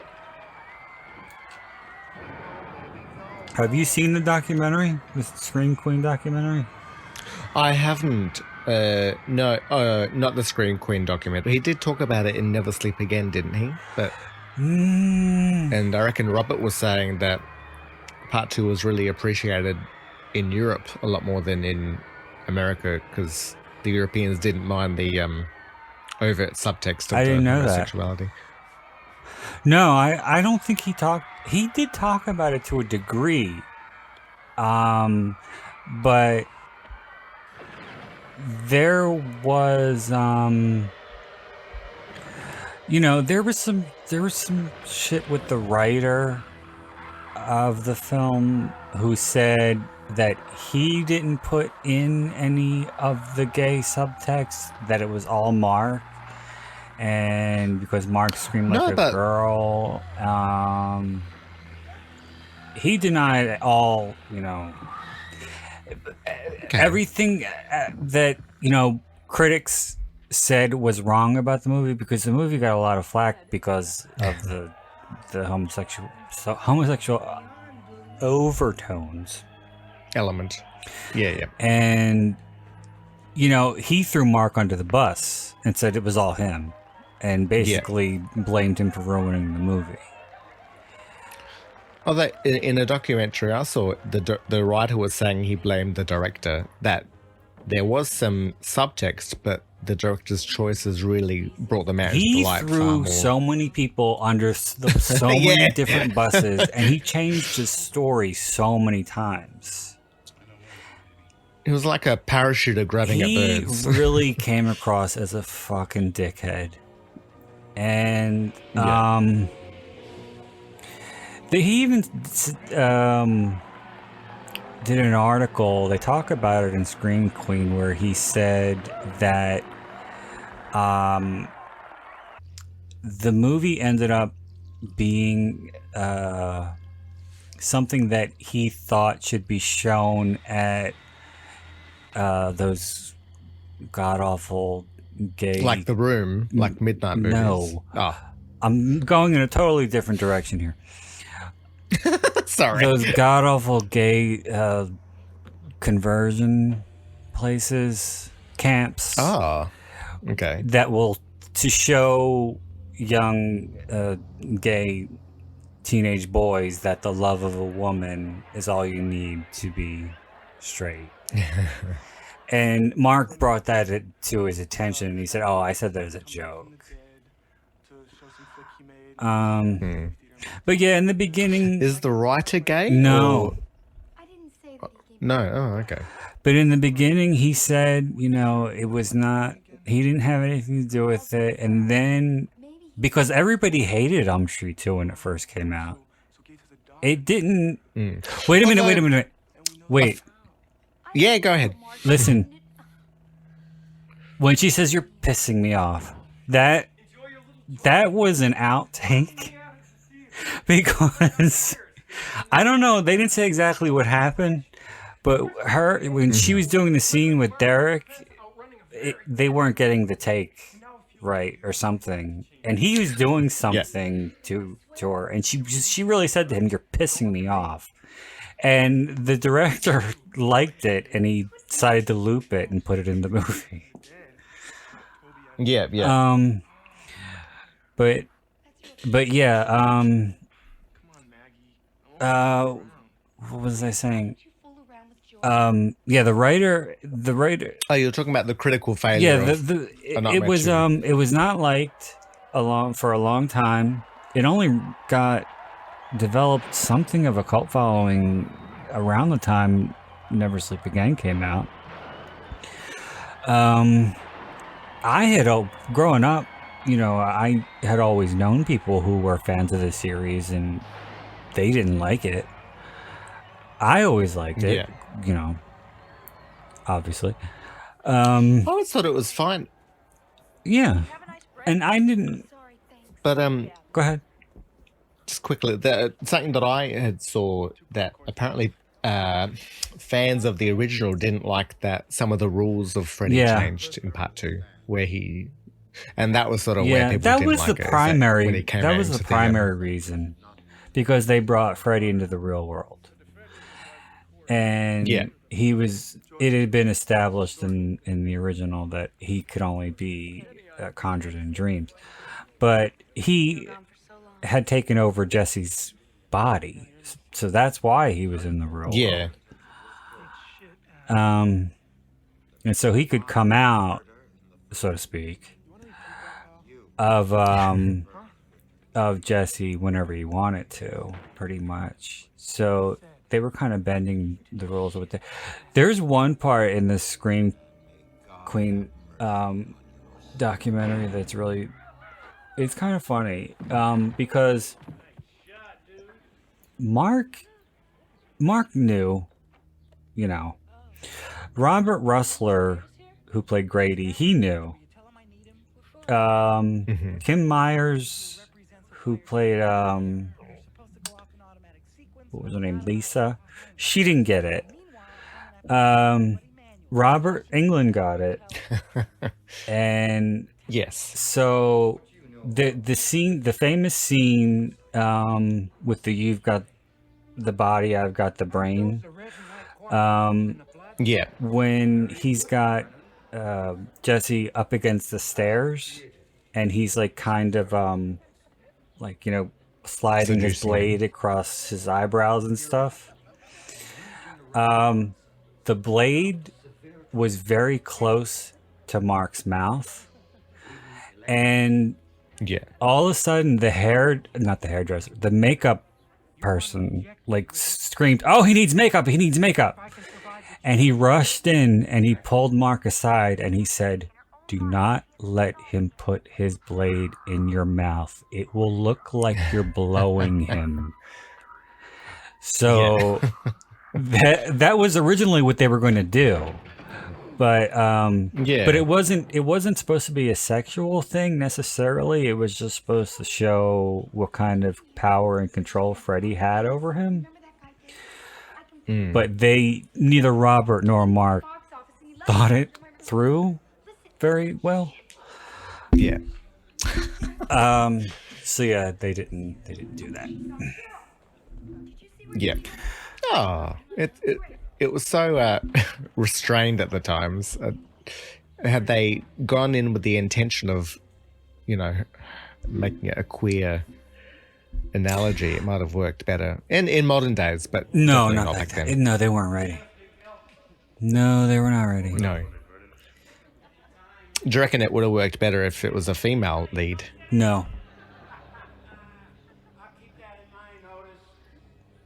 Have you seen the documentary? The Scream Queen documentary?
I haven't. No, not the Scream Queen documentary. He did talk about it in Never Sleep Again, didn't he? But and I reckon Robert was saying that part 2 was really appreciated in Europe a lot more than in America because the Europeans didn't mind the overt subtext of
I didn't know
homosexuality.
No, I don't think he talked. He did talk about it to a degree, but there was, you know, there was some shit with the writer of the film who said that he didn't put in any of the gay subtext, that it was all Mark. And because Mark screamed like a girl, he denied all, you know, everything that, you know, critics said was wrong about the movie, because the movie got a lot of flack because of the homosexual overtones
Element. Yeah.
And, you know, he threw Mark under the bus and said it was all him, and basically blamed him for ruining the movie.
Oh, in a documentary I saw, the writer was saying he blamed the director, that there was some subtext, but the director's choices really brought them out into the light. He
threw so many people under so many different buses, and he changed his story so many times.
It was like a parachuter grabbing at birds.
He really came across as a fucking dickhead. And he even did an article, they talk about it in Scream Queen, where he said that the movie ended up being something that he thought should be shown at those god-awful gay...
Like The Room, like midnight movies.
No. I'm going in a totally different direction here.
Sorry.
Those god-awful gay conversion places, camps.
Oh, okay.
That will, to show young gay teenage boys that the love of a woman is all you need to be straight. And Mark brought that to his attention, and he said, "Oh, I said that as a joke." But yeah, in the beginning...
Is the writer gay?
No.
No, oh, okay.
But in the beginning, he said, you know, it was not... He didn't have anything to do with it. And then, because everybody hated Elm Street 2 when it first came out. It didn't. Wait a minute. Wait.
Yeah, go ahead.
Listen. When she says you're pissing me off, that was an outtake. Because I don't know, they didn't say exactly what happened, but when she was doing the scene with Derek, they weren't getting the take right or something, and he was doing something to her, and she really said to him, "You're pissing me off," and the director liked it, and he decided to loop it and put it in the movie.
Yeah.
But yeah, what was I saying? Yeah, the writer.
Oh, you're talking about the critical failure.
Yeah, it was not liked for a long time. It only got developed something of a cult following around the time Never Sleep Again came out. I had growing up, I had always known people who were fans of the series, and they didn't like it. I always liked it, obviously.
I always thought it was fine.
Yeah, and I didn't.
But
go ahead.
Just quickly, something that I had saw that apparently fans of the original didn't like that some of the rules of Freddy changed in part 2, where and that was sort of where people didn't like it.
That was the primary reason, because they brought Freddy into the real world, and it had been established in the original that he could only be conjured in dreams, but he had taken over Jesse's body, so that's why he was in the real world. And so he could come out, so to speak, of Jesse whenever he wanted to, pretty much. So they were kind of bending the rules with it. There's one part in the Scream Queen documentary that's really, it's kind of funny, because Mark knew, Robert Russler, who played Grady, he knew. Kim Myers, who played what was her name, Lisa, she didn't get it. Robert Englund got it. And so the famous scene with the "you've got the body, I've got the brain," when he's got Jesse up against the stairs, and he's like kind of sliding his blade across his eyebrows and stuff. The blade was very close to Mark's mouth, and all of a sudden the makeup person screamed, "Oh, he needs makeup, he needs makeup." And he rushed in and he pulled Mark aside and he said, "Do not let him put his blade in your mouth. It will look like you're blowing him." So that was originally what they were going to do. But but it wasn't supposed to be a sexual thing necessarily. It was just supposed to show what kind of power and control Freddy had over him. But neither Robert nor Mark thought it through very well. So yeah, they didn't do that.
Oh, it was so restrained at the times. Had they gone in with the intention of, making it a queer analogy, it might have worked better in modern days. But
no, not back then. No, they weren't ready. No, they were not ready.
No. Do you reckon it would have worked better if it was a female lead?
No.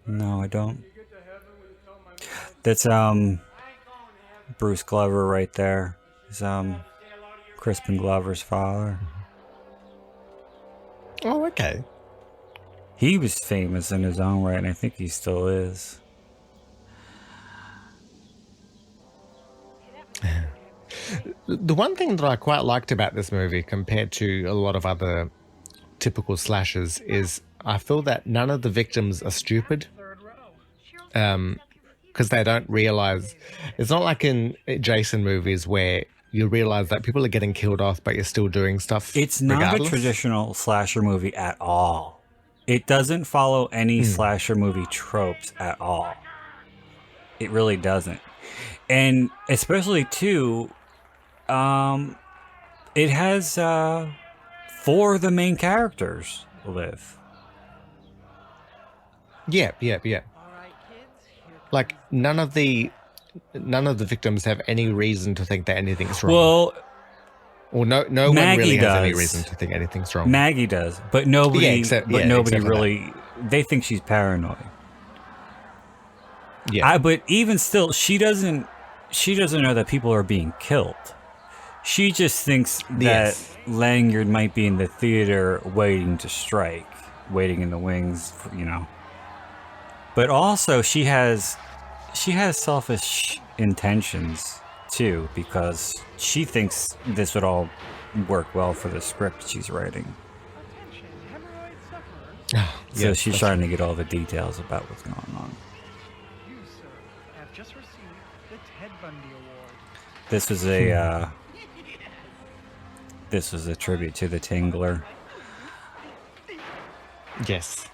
No, I don't. That's Bruce Glover right there. He's Crispin Glover's father.
Oh, okay.
He was famous in his own right, and I think he still is.
The one thing that I quite liked about this movie compared to a lot of other typical slashers is I feel that none of the victims are stupid. Because they don't realize, it's not like in Jason movies where you realize that people are getting killed off, but you're still doing stuff.
It's not
regardless.
a traditional slasher movie at all. It doesn't follow any slasher movie tropes at all. It really doesn't. And especially too, it has 4 of the main characters live.
Yeah. Like none of the victims have any reason to think that anything's wrong.
Well,
or no one really has any reason to think anything's wrong.
Maggie does, but nobody. Nobody
except
really. They think she's paranoid.
Yeah.
But even still, she doesn't know that people are being killed. She just thinks that Lanyard might be in the theater waiting to strike, waiting in the wings, you know. But also, she has selfish intentions too, because she thinks this would all work well for the script she's writing. So she's trying to get all the details about what's going on.
You, sir, have just received the Ted Bundy Award.
This was a tribute to the Tingler.
Yes.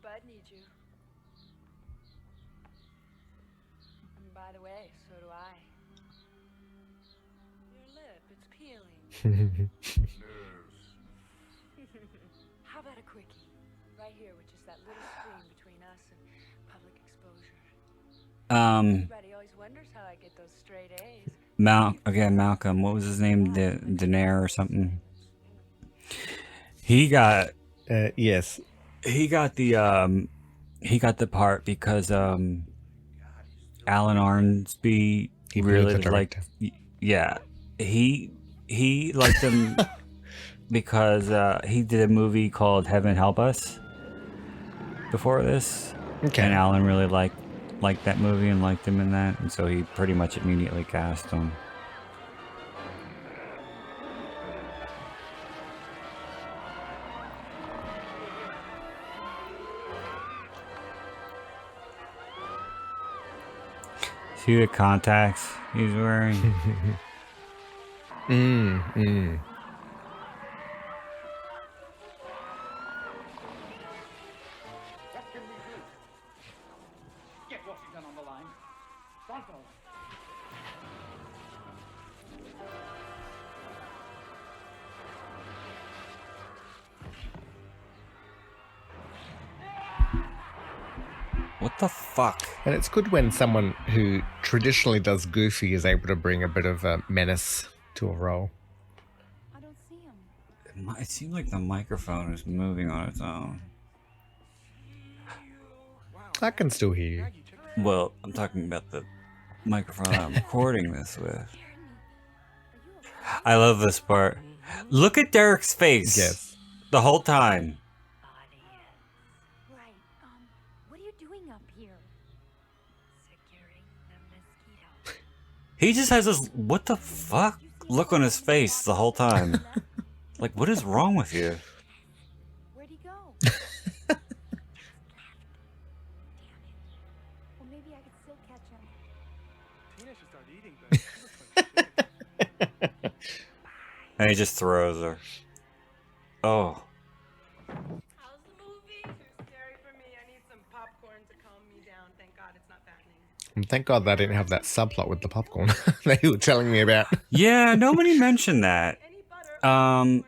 Bud needs you. And by the way, so do I. Your lip, it's peeling. How about a quickie? Right here, which is that little screen between us and public exposure. Everybody always wonders how I get those straight A's.
Malcolm, what was his name? Daenerys or something? He got
yes.
He got the part because Alan Arnsby really liked. Yeah, he liked him because he did a movie called Heaven Help Us before this.
Okay.
And Alan really liked that movie and liked him in that, and so he pretty much immediately cast him. See the contacts he's wearing?
Get Washington on the line. Pronto.
What the fuck?
And it's good when someone who traditionally does goofy is able to bring a bit of a menace to a role.
I don't see him.
It seems like the microphone is moving on its own.
I can still hear you.
Well, I'm talking about the microphone I'm recording this with. I love this part. Look at Derek's face.
Yes.
The whole time.
Right. What are you doing up here? Securing the mosquito.
He just has this what the fuck look on his face the whole time. Like, what is wrong with you?
Where'd he go? Well, maybe I could still catch him.
Tina should start eating things.
And he just throws her. Oh.
How's the movie? Too scary for me. I need some popcorn to calm me down. Thank God it's not fattening.
And thank God they didn't have that subplot with the popcorn that you were telling me about.
Yeah, nobody mentioned that.
Any butter?
Um,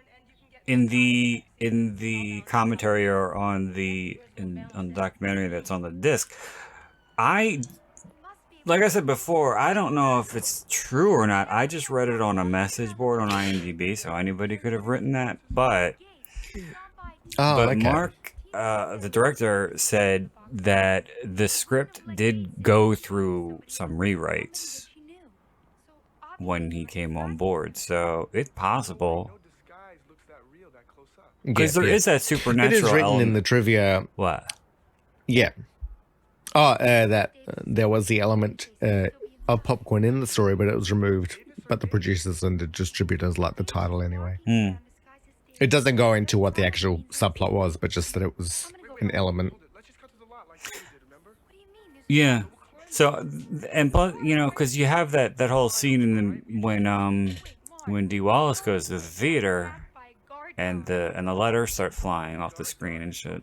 And you can get
in the commentary or on the documentary that's on the disc, like I said before, I don't know if it's true or not. I just read it on a message board on IMDb, so anybody could have written that. But
Okay.
Mark, the director, said that the script did go through some rewrites. when he came on board. So it's possible.
No disguise looks that real that close up.
Because there is that supernatural
It is written
element.
in the trivia.
What?
Yeah. Oh, that there was the element of popcorn in the story, but it was removed. But the producers and the distributors like the title anyway. It doesn't go into what the actual subplot was, but just that it was an element.
Let's just cut to the lot like Katie did, remember?
Yeah. So, and plus, you know, because you have that whole scene in the when Dee Wallace goes to the theater, and the letters start flying off the screen and shit.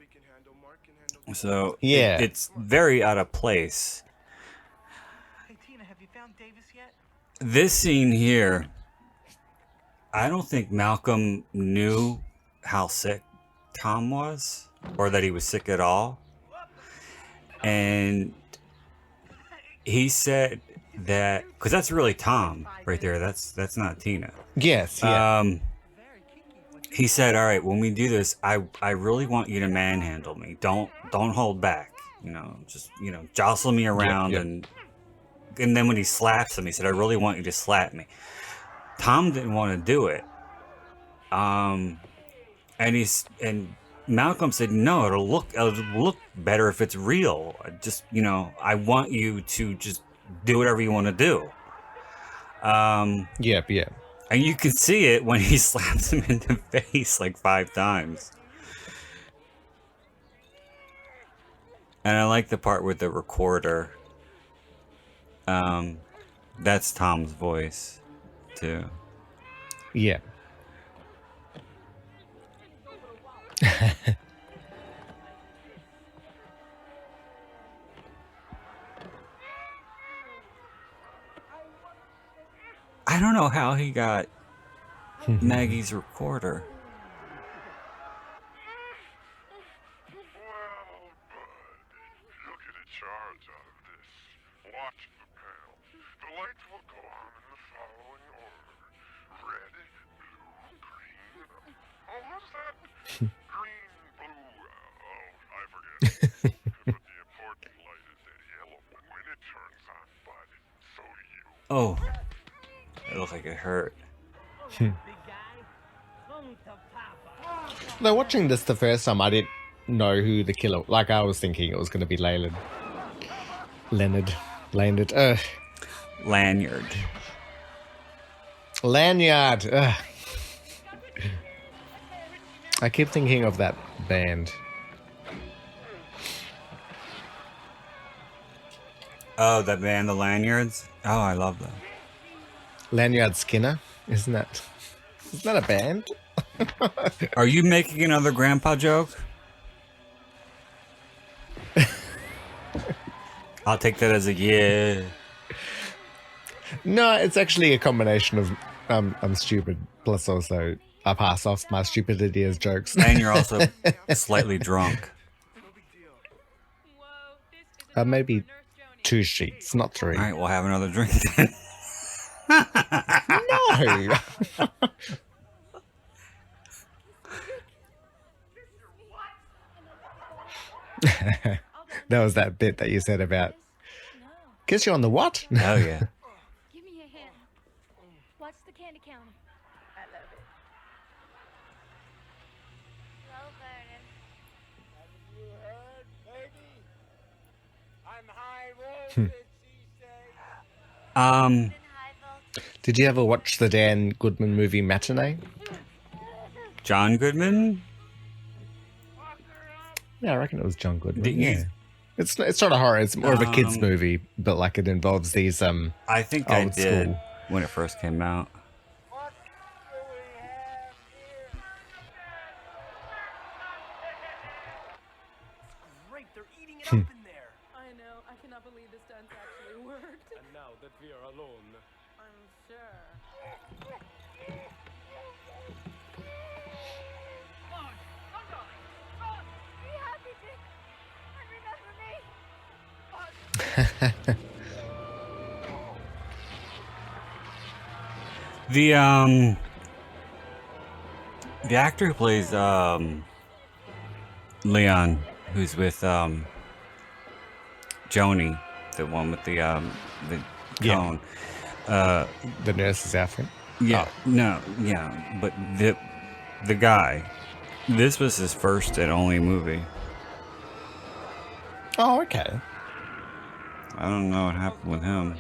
So
Yeah.
it's very out of place.
Hey, Tina, have you found Davis yet?
This scene here, I don't think Malcolm knew how sick Tom was, or that he was sick at all. And he said that, because that's really Tom right there. That's not Tina.
Yes, yeah.
He said, "All right, when we do this, I really want you to manhandle me. Don't hold back. You know, just jostle me around
Yep.
and then when he slaps him, he said, I really want you to slap me." Tom didn't want to do it. And Malcolm said, "No, it'll look better if it's real. Just, I want you to just do whatever you want to do."
Yep.
And you can see it when he slaps him in the face like 5 times. And I like the part with the recorder. That's Tom's voice, too.
Yeah.
I don't know how he got Maggie's recorder.
You'll get a charge out of this. Watch the panel. The lights will go on in the following order. Red, blue, green. Oh, what's that? Green, blue. Oh, I forget. But the important light is that yellow. When it turns on, bud, so do you.
Oh, it looked like it hurt.
Though watching this the first time, I didn't know who the killer. Like I was thinking it was going to be Leonard. Lanyard. Lanyard. Ugh. I keep thinking of that band.
Oh, that band, the Lanyards? Oh, I love them.
Lanyard Skinner, isn't that a band?
Are you making another grandpa joke? I'll take that as a yeah.
No, it's actually a combination of I'm stupid plus also I pass off my stupidity as jokes.
And you're also slightly drunk.
Maybe 2 sheets, not 3.
All right, we'll have another drink then.
No. That was that bit that you said about kiss you on the what?
Oh yeah.
Give me a hand. Watch the candy counter.
I love it. Hello, Vernon.
I'm high voltage,
Did you ever watch the Dan Goodman movie Matinee?
John Goodman?
Yeah, I reckon it was John Goodman.
Did you-
Yeah. It's not a horror, it's more of a kids movie, but like it involves these
I think I
old
did
school.
when it first came out.
What do we have here? Great, they're eating it up in there.
I know. I cannot believe this dance actually worked.
And now that we are alone,
I'm sure.
Be happy, Dick. And remember me.
The actor who plays Leon, who's with Joni, the one with the
Yeah.
cone.
The nurse's outfit.
Yeah, no, yeah, but the guy, this was his first and only movie.
Oh, okay.
I don't know what happened with him.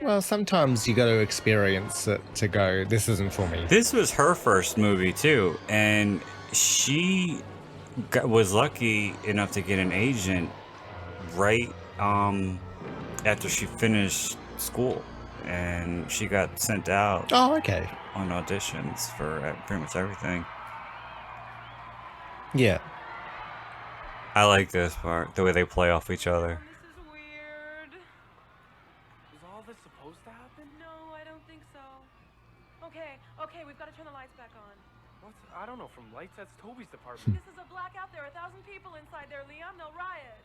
Well, sometimes you got to experience it to go, this isn't for me.
This was her first movie too, and she was lucky enough to get an agent right after she finished school, and she got sent out.
Oh, okay.
On auditions for pretty much everything.
Yeah.
I like this part, the way they play off each other.
This is weird.
Was all this supposed to happen?
No, I don't think so. Okay, we've got to turn the lights back on.
What? I don't know. From lights, that's Toby's department.
This is a blackout. There are 1,000 people inside there, Leon. They'll riot.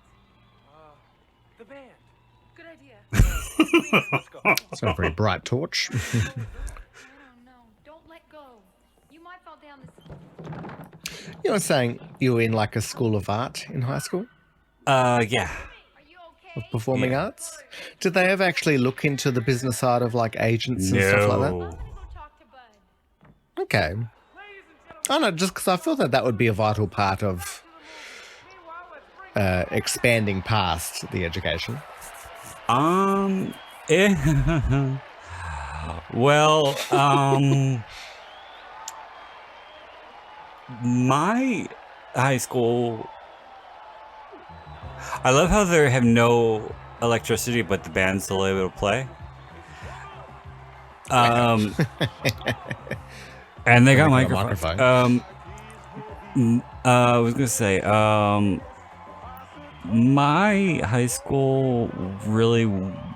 The band.
Good idea.
Let's go.
It's not a very bright torch.
I don't know. Don't let go. You might fall down this.
You were saying you were in like a school of art in high school?
Yeah.
Are you
Of
okay?
performing arts? Did they ever actually look into the business side of like agents and stuff like that?
Go talk to Bud.
Okay. I know, just because I feel that would be a vital part of expanding past the education.
Well, my high school, I love how they have no electricity, but the band's still able to play. And they got microphones. I was gonna say, my high school really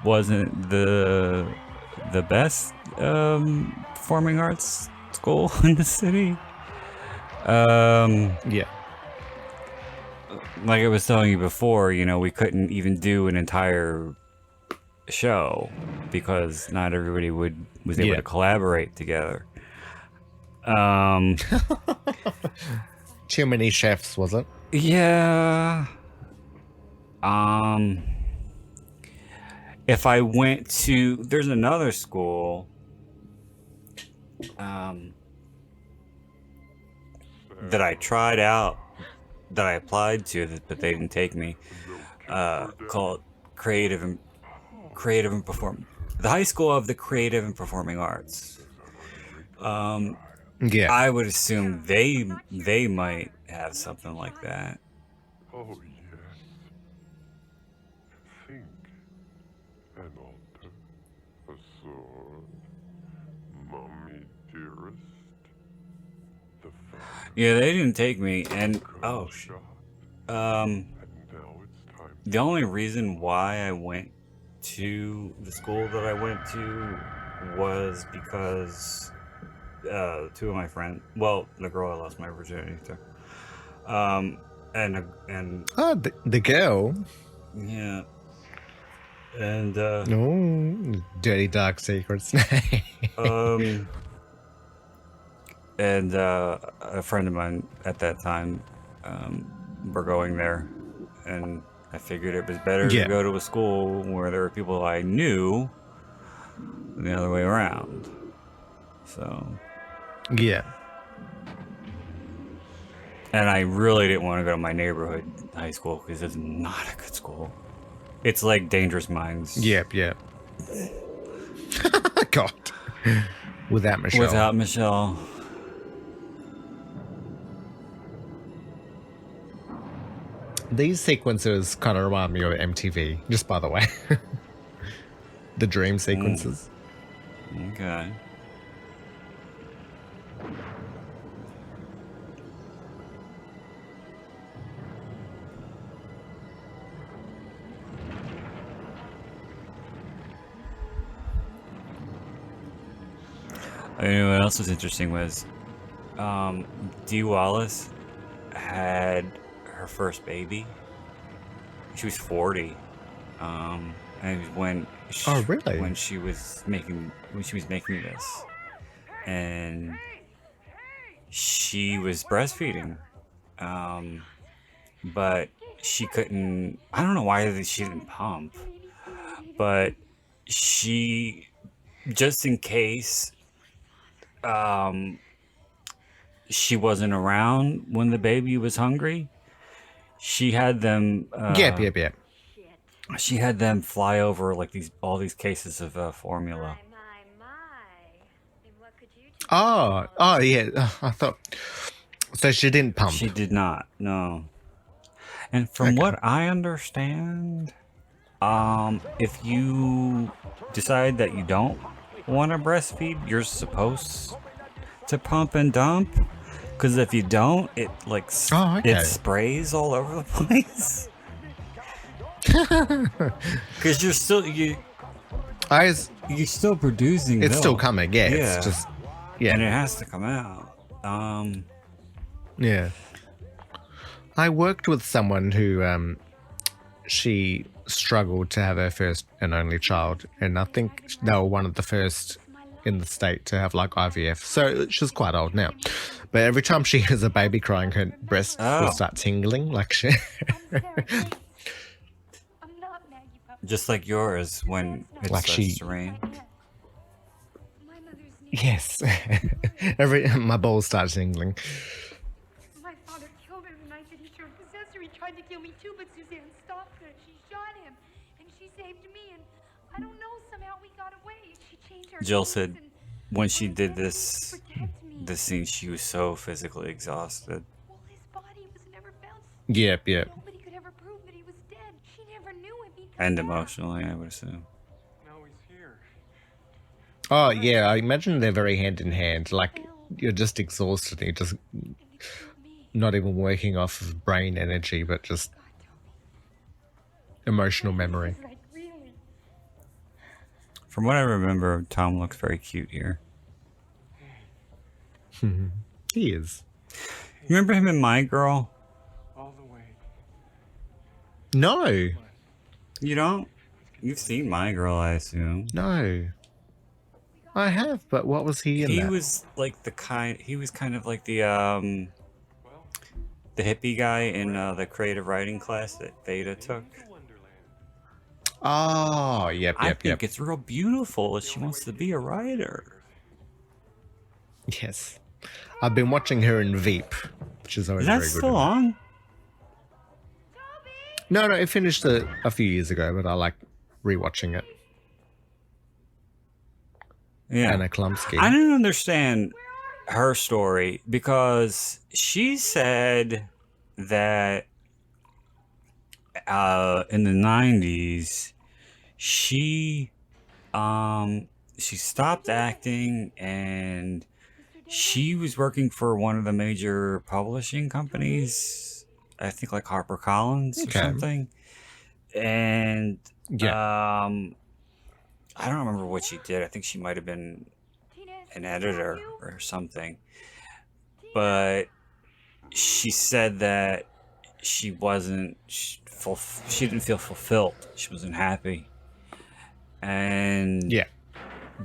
wasn't the best performing arts school in the city.
Yeah.
Like I was telling you before, you know, we couldn't even do an entire show because not everybody was able to collaborate together.
Too many chefs, was it?
Yeah. If I went to, there's another school that I tried out, that I applied to, but they didn't take me, called Creative and Perform, the High School of the Creative and Performing Arts.
Yeah.
I would assume they might have something like that.
Oh, yes. Think. An altar. A sword. Mommy dearest. The fountain.
Yeah, they didn't take me, and oh,
And now it's time.
the only reason why I went to the school that I went to was because two of my friends, well, the girl I lost my virginity to, and
Oh, the girl.
yeah, and
Oh, dirty dark secrets.
and a friend of mine at that time were going there, and I figured it was better to go to a school where there were people I knew than the other way around. So
Yeah.
and I really didn't want to go to my neighborhood high school because it's not a good school. It's like Dangerous Minds.
Yep. God. Without Michelle.
Without Michelle.
These sequences kind of remind me of MTV, just by the way. The dream sequences.
Okay. You know what else was interesting was Dee Wallace had her first baby. She was 40. And when she was making this, and she was breastfeeding, but she couldn't. I don't know why she didn't pump, but she, just in case she wasn't around when the baby was hungry, she had them
Yep.
she had them fly over like all these cases of formula.
And what could you do?
Oh, yeah. I thought. So she didn't pump.
She did not, no. And from what I understand, if you decide that you don't want to breastfeed, you're supposed to pump and dump. Because if you don't, it like it sprays all over the place. Because you're still producing.
It's
milk.
still coming. Yeah. It's just
and it has to come out.
Yeah. I worked with someone who she struggled to have her first and only child, and I think they were one of the first in the state to have like IVF. So she's quite old now, but every time she hears a baby crying, her breast will start tingling, like she.
Just like yours when it starts to rain.
Yes, my balls start tingling.
My father killed him, and I said he showed possessor. He tried to kill me too, but Suzanne stopped her. She shot him, and she saved me. And I don't know, somehow we got away. She changed her.
Jill said when she did this scene, she was so physically exhausted.
Well, his body was never found.
Yep.
Nobody could ever prove that he was dead. She never knew him.
And emotionally, I would assume.
Now he's here.
Oh yeah, I imagine they're very hand in hand. Like you're just exhausted. You're just not even working off of brain energy, but just emotional memory.
From what I remember, Tom looks very cute here.
He is.
You remember him in My Girl?
All the way.
No.
You don't? You've seen My Girl, I assume.
No. I have, but what was he in that?
He was kind of like the hippie guy in the creative writing class that Veda took.
Oh, yep.
I think it's real beautiful that she wants to be a writer.
Yes. I've been watching her in Veep, which is always very good.
Is that still on?
No, it finished a few years ago, but I like rewatching it.
Yeah.
Anna Klumsky.
I didn't understand her story because she said that in the 90s she stopped acting and she was working for one of the major publishing companies, I think like HarperCollins or something. And I don't remember what she did. I think she might have been an editor or something. But she said that she didn't feel fulfilled. She wasn't happy. And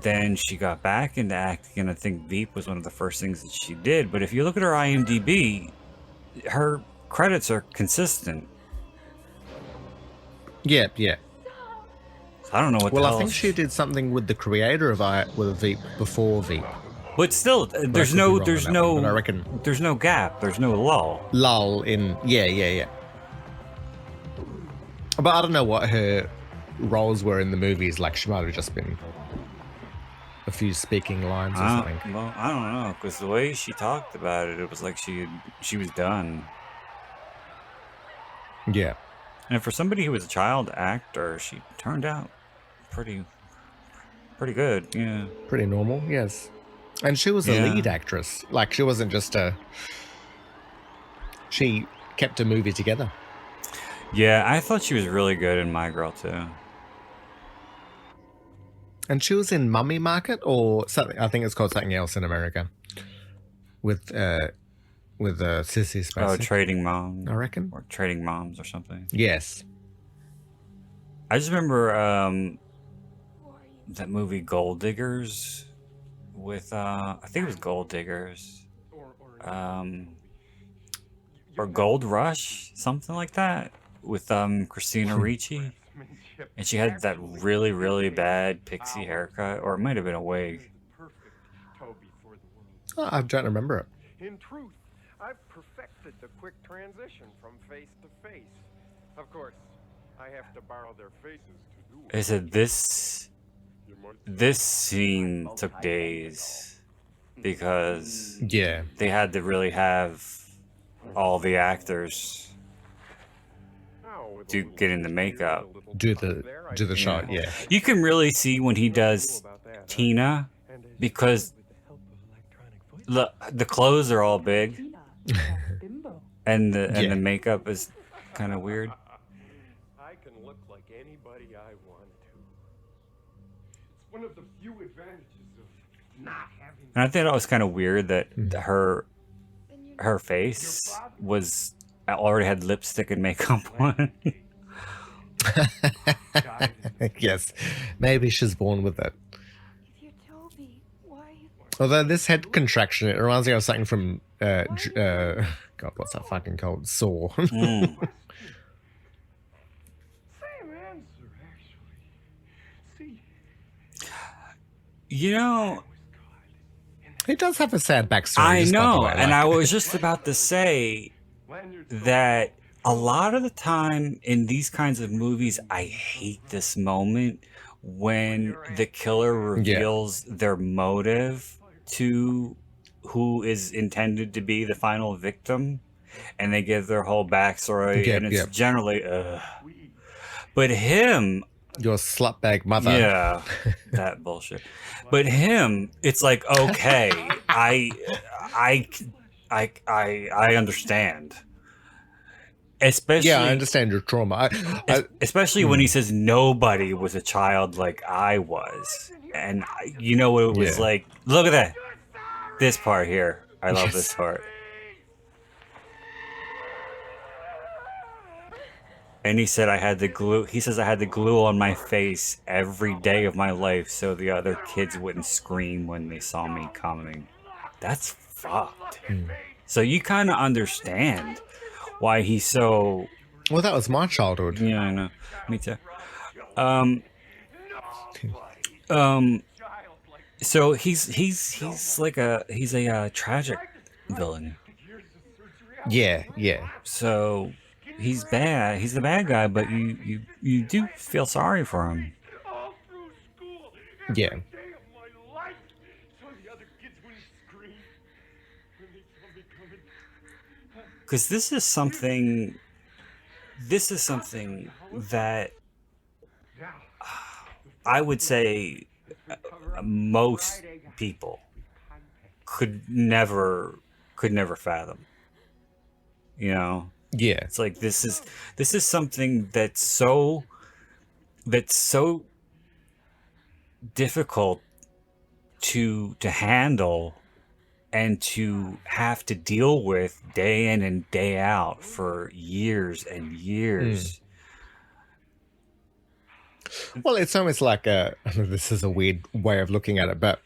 then she got back into acting, and I think Veep was one of the first things that she did. But if you look at her IMDb, her credits are consistent.
Yeah.
I don't know what.
Well, I think she did something with the creator of Veep before Veep.
But still, there's no gap. There's no lull.
Lull in yeah. But I don't know what her roles were in the movies. Like she might have just been a few speaking lines or something.
Well, I don't know, because the way she talked about it, it was like she was done.
Yeah.
And for somebody who was a child actor, she turned out pretty good. Yeah.
Pretty normal. Yes. And she was a lead actress. Like she wasn't just she kept a movie together.
Yeah, I thought she was really good in My Girl too.
And she was in Mummy Market or something. I think it's called something else in America. With Sissy Spacek.
Oh, Trading Moms.
I reckon.
Or Trading Moms or something.
Yes.
I just remember that movie Gold Diggers with I think it was Gold Diggers. Or Gold Rush, something like that, with Christina Ricci.
Workmanship.
And she had that really, really bad pixie haircut, or it might have been a wig.
Perfect Toby for the world.
Oh, I don't remember it.
In truth, I've perfected the quick transition from face to face. Of course, I have to borrow their faces to do it.
I said this scene took days because
Yeah.
they had to really have all the actors do get in the makeup.
Do the shot, yeah.
You can really see when he does Tina because the clothes are all big and the makeup is kind of weird.
I can look like anybody I want to. It's one of the few advantages of not having.
And I think that was kind of weird that her face was already had lipstick and makeup on.
Yes. Maybe she's born with it.
If you're Toby, why are you...
Although this head contraction, it reminds me of something from God, what's that fucking called? Saw.
Same answer, actually. See,
You know,
He does have a sad backstory.
I
just by the
know,
way,
and
like-
I was just about to say that a lot of the time in these kinds of movies, I hate this moment when the killer reveals their motive to who is intended to be the final victim, and they give their whole backstory, and it's generally, but him,
your slutbag mother.
yeah, that bullshit. But him, it's like, okay, I understand. Especially,
Yeah, I understand your trauma.
Especially when he says nobody was a child like I was, and you know what it was like. Look at that, this part here. I love this part. And he said I had the glue. He says I had the glue on my face every day of my life so the other kids wouldn't scream when they saw me coming. That's fucked. So you kind of understand why he's so.
Well, that was my childhood.
Yeah, I know. Me too. So he's like he's a tragic villain.
Yeah.
So he's bad. He's the bad guy, but you do feel sorry for him.
Yeah.
Because this is something that I would say most people could never fathom. You know?
Yeah.
It's like this is something that's so difficult to handle and to have to deal with day in and day out for years and years.
Well, it's almost like this is a weird way of looking at it, but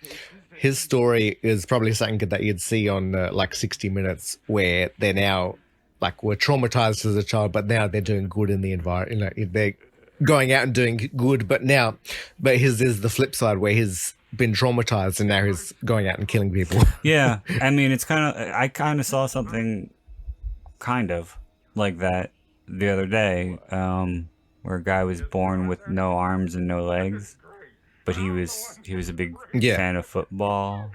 his story is probably something that you'd see on like 60 Minutes, where they're now like were traumatized as a child, but now they're doing good in the environment. You know, they're going out and doing good, but his is the flip side where he's been traumatized and now he's going out and killing people.
Yeah, I mean, it's I kind of saw something kind of like that the other day, where a guy was born with no arms and no legs, but he was a big fan of football,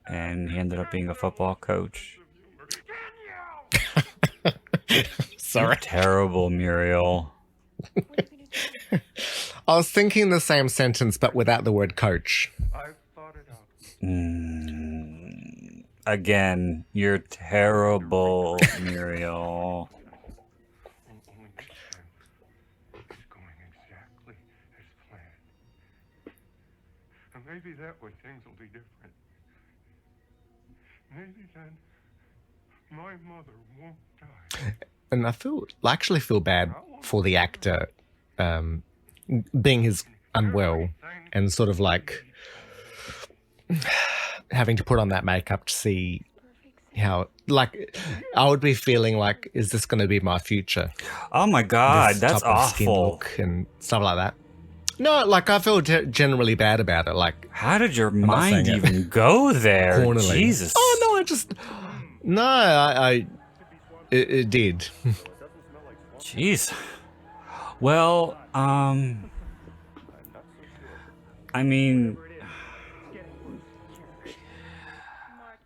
and he ended up being a football coach.
Sorry.
You're terrible, Muriel.
I was thinking the same sentence, but without the word coach.
I've thought it out.
Again, you're terrible, Muriel.
Only this time, it's going exactly as planned. And maybe that way things will be different. Maybe then my mother won't die.
And I actually feel bad for the actor being his unwell and sort of like having to put on that makeup to see how, like, I would be feeling like, is this going to be my future?
Oh my god,
This
that's
type of skin
awful.
look and stuff like that. No, like, I feel generally bad about it. Like,
How did your
not
mind
saying it
even go there?
cornily.
Jesus.
Oh no, it did.
Jeez. Well, I mean,
Mark,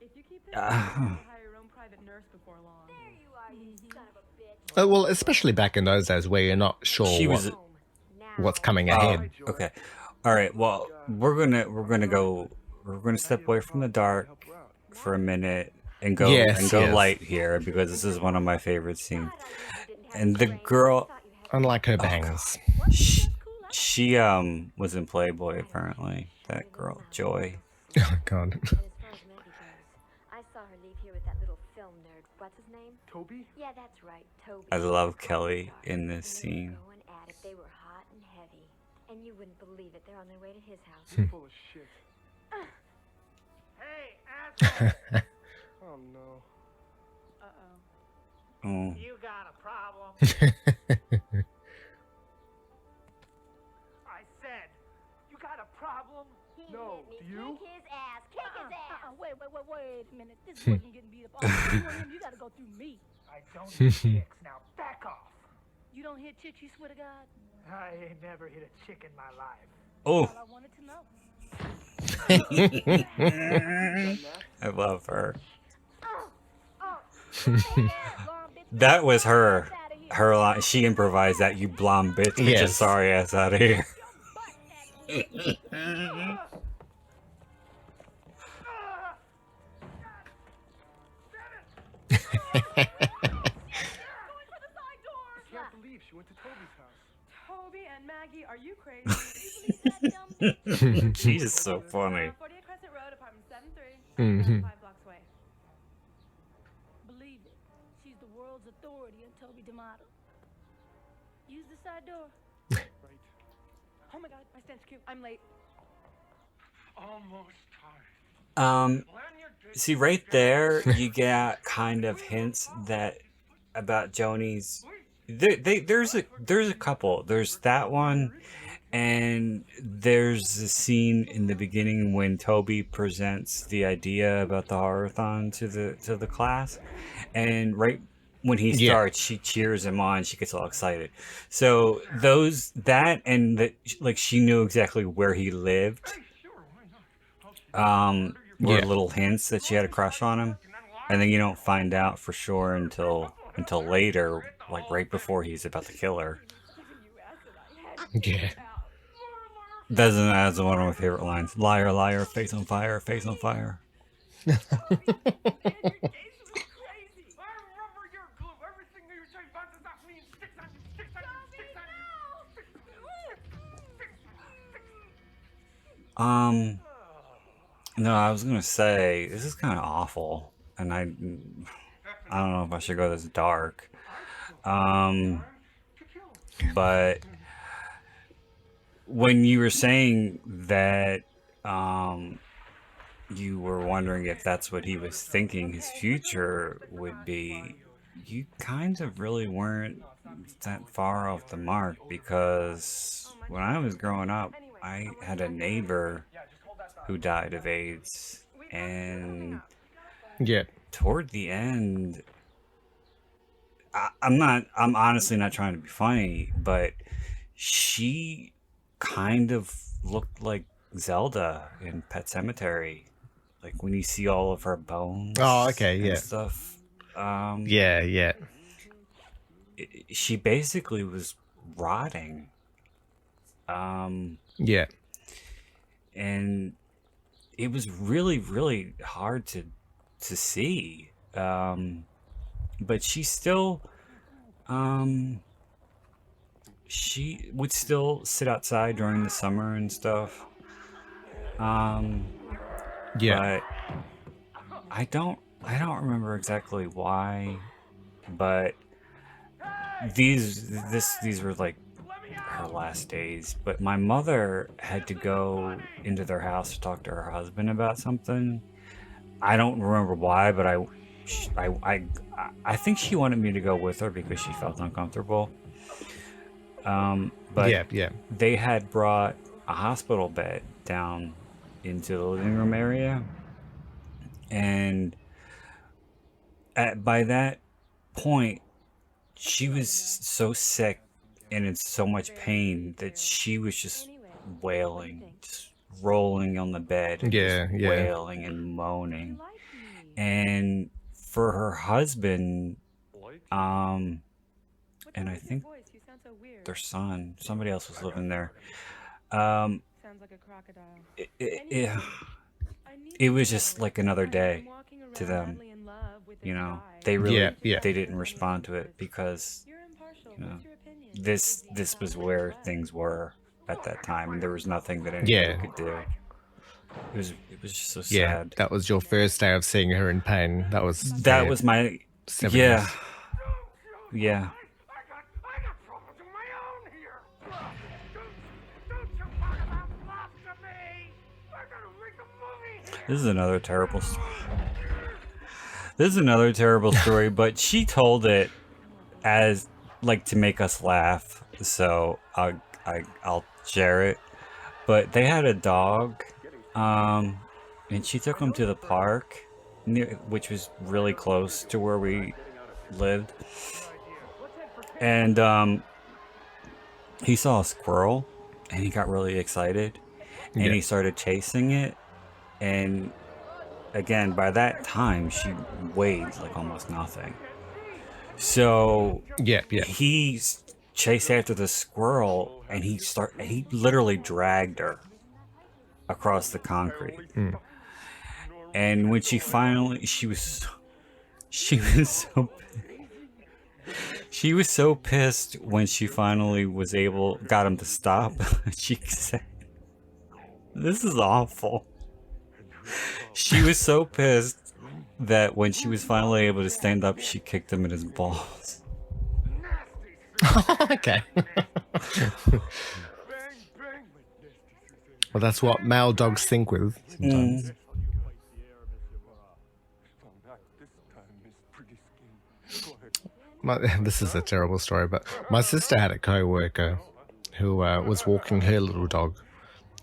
if you keep this up, you'll hire your own private nurse before long.
There you are, you son of a bitch.
Well, especially back in those days where you're not sure
she was.
what's coming ahead.
Okay. All right. Well, we're gonna step away from the dark for a minute and go
Yes.
light here because this is one of my favorite scenes. And the girl,
Unlike her bangs.
she was in Playboy apparently. That girl, Joy.
Oh God.
And as far as Maggie goes, I saw her leave here with that little film nerd. What's his name?
Toby?
Yeah, that's right, Toby.
I love Kelly in this
And they were
scene.
going at it. They were hot and heavy. And you wouldn't believe it. They're on their way to his house.
You're full of shit. Hey, asshole! Oh no.
Uh-oh.
Oh.
You got a problem. I said, you got a problem?
He
No,
hit me.
do you?
Kick his ass. Kick his ass.
Wait a minute. This wasn't getting beat up. Oh, you gotta go through me.
I don't hit chicks. Now back off.
You don't hit chicks, you swear to God?
I ain't never hit a chick in my life.
Oh.
All I wanted to know.
I love her.
Blonde bitch.
That was her line. She improvised that. You blonde bitch, get your
Yes.
sorry ass out of here.
Can't believe she went to Toby's house.
Toby and Maggie, are you crazy? You believe that dumb bitch?
She's so funny.
48 Crescent Road, apartment 73.
Mhm.
5 blocks away.
Believe it. She's the world's authority on Toby D'Amato. Use the side door.
Right.
Oh my God, my stench cue. I'm late.
Almost time. Plan your day.
See right there, you get kind of hints that about Joni's. There's a couple. There's that one, and there's a scene in the beginning when Toby presents the idea about the horror-thon to the class, and right when he
Yeah.
starts, she cheers him on. She gets all excited. So like she knew exactly where he lived.
Sure, why not?
Were
Yeah.
little hints that she had a crush on him, and then you don't find out for sure until later, like right before he's about to kill her.
Yeah.
That's one of my favorite lines. Liar, liar, face on fire, face on fire.
Man, your gaze is crazy.
I remember your glue. Everything that you say bounces off me and sticks on you, sticks on you, sticks on you.
No, I was gonna say this is kind of awful, and I don't know if I should go this dark. But when you were saying that, you were wondering if that's what he was thinking his future would be, you kind of really weren't that far off the mark, because when I was growing up, I had a neighbor who died of AIDS, and
Yeah.
toward the end, I'm honestly not trying to be funny, but she kind of looked like Zelda in Pet Sematary, like when you see all of her bones.
Oh, okay,
and
yeah.
stuff.
Yeah.
She basically was rotting.
Yeah.
And it was really, really hard to see. But she still, she would still sit outside during the summer and stuff.
Yeah.
But I don't remember exactly why, but these were like her last days. But my mother had to go into their house to talk to her husband about something. I don't remember why, but I think she wanted me to go with her because she felt uncomfortable. But
yeah.
they had brought a hospital bed down into the living room area, and by that point, she was so sick and in so much pain that she was just wailing, just rolling on the bed, and just wailing and moaning. And for her husband, and I think their son, somebody else was living there. It was just like another day to them. You know, they really they didn't respond to it because, you know, this was where things were at that time, and there was nothing that anybody could do. It was just so sad.
That was your first day of seeing her in pain. That was
my
7 years.
Yeah.
I got problems of my own here. Don't you talk about love to me. We're gonna make a movie here.
This is another terrible story. This is another terrible story, but she told it as like to make us laugh, so I'll share it. But they had a dog, and she took him to the park, which was really close to where we lived. And he saw a squirrel, and he got really excited, and he started chasing it. And again, by that time, she weighed like almost nothing. So he chased after the squirrel, and he literally dragged her across the concrete. And when she finally, she was so pissed when she finally got him to stop. She said, "This is awful." She was so pissed that when she was finally able to stand up, she kicked him in his balls.
Okay. Well, that's what male dogs think with sometimes. This is a terrible story, but my sister had a co-worker who was walking her little dog,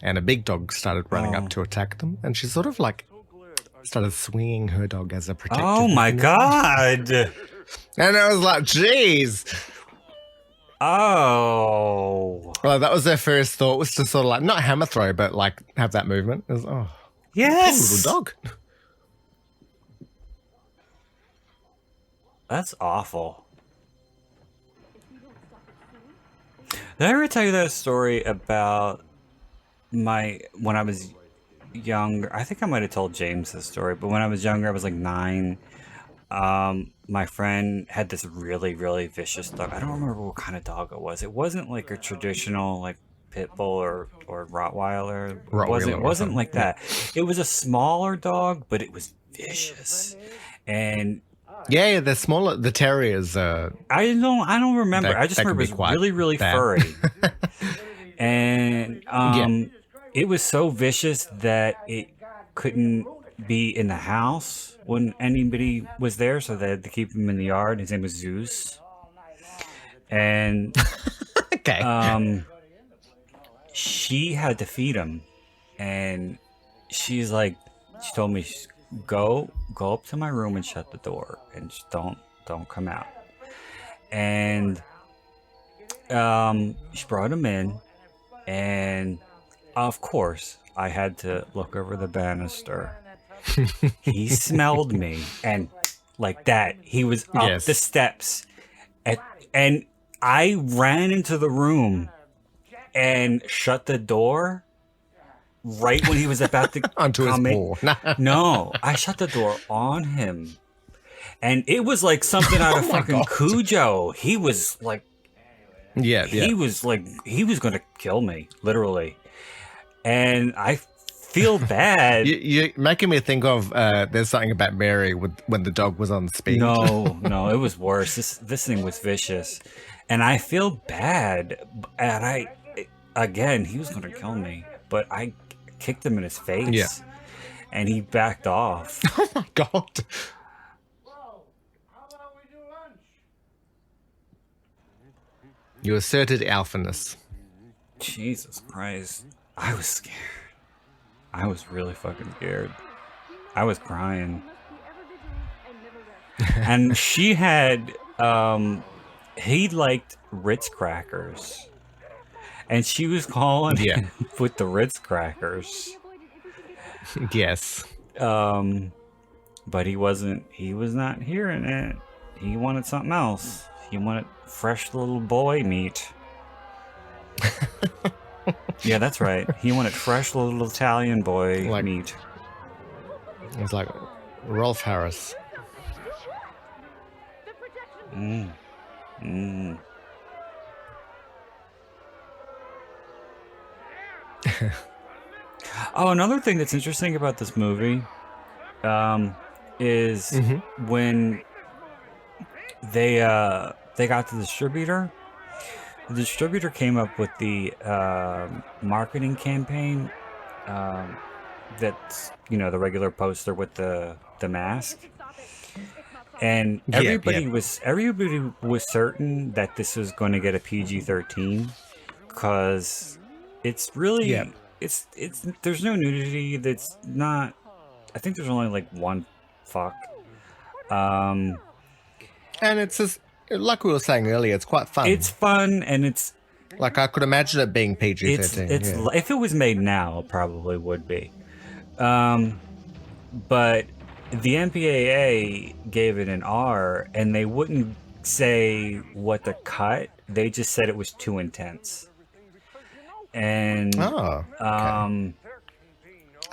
and a big dog started running up to attack them, and she sort of like started swinging her dog as a protective
Oh my god!
And I was like, jeez.
Oh.
Well, that was their first thought, was to sort of like, not hammer throw, but like have that movement. It was,
yes!
Little dog.
That's awful. Did I ever tell you that story about when I was younger? I think I might have told James this story, but when I was younger, I was like 9. My friend had this really, really vicious dog. I don't remember what kind of dog it was. It wasn't like a traditional like pit bull or Rottweiler. It wasn't like that. It was a smaller dog, but it was vicious. And
yeah, they're smaller. The terriers.
I don't remember. I just remember it was really, really furry. And it was so vicious that it couldn't be in the house when anybody was there, so they had to keep him in the yard. His name was Zeus. And she had to feed him, and she told me, go up to my room and shut the door and just don't come out. And she brought him in, and of course I had to look over the banister. He smelled me, and like that, he was up the steps, and I ran into the room and shut the door right when he was about to
onto his ball.
No, I shut the door on him, and it was like something out of fucking Cujo. He was like, he was gonna kill me, literally, and I feel bad.
You're making me think of there's something about Mary when the dog was on speed.
No, it was worse. This thing was vicious, and I feel bad. And again, he was gonna kill me, but I kicked him in his face, and he backed off.
Oh my god! You asserted alphaness.
Jesus Christ. I was scared. I was really fucking scared. I was crying. And she had, he liked Ritz crackers. And she was calling him with the Ritz crackers.
Yes.
But he was not hearing it. He wanted something else. He wanted fresh little boy meat. Yeah, that's right. He wanted fresh little Italian boy meat.
It was like Rolf Harris.
Oh, another thing that's interesting about this movie is when they got the distributor. The distributor came up with the marketing campaign that's, you know, the regular poster with the mask. And everybody was certain that this was going to get a PG-13 because it's really it's there's no nudity. That's not. I think there's only like one fuck.
And it's just, like we were saying earlier, it's quite fun.
It's fun, and it's
like I could imagine it being PG-13.
It's if it was made now, it probably would be. But the MPAA gave it an R, and they wouldn't say what to cut. They just said it was too intense. And
I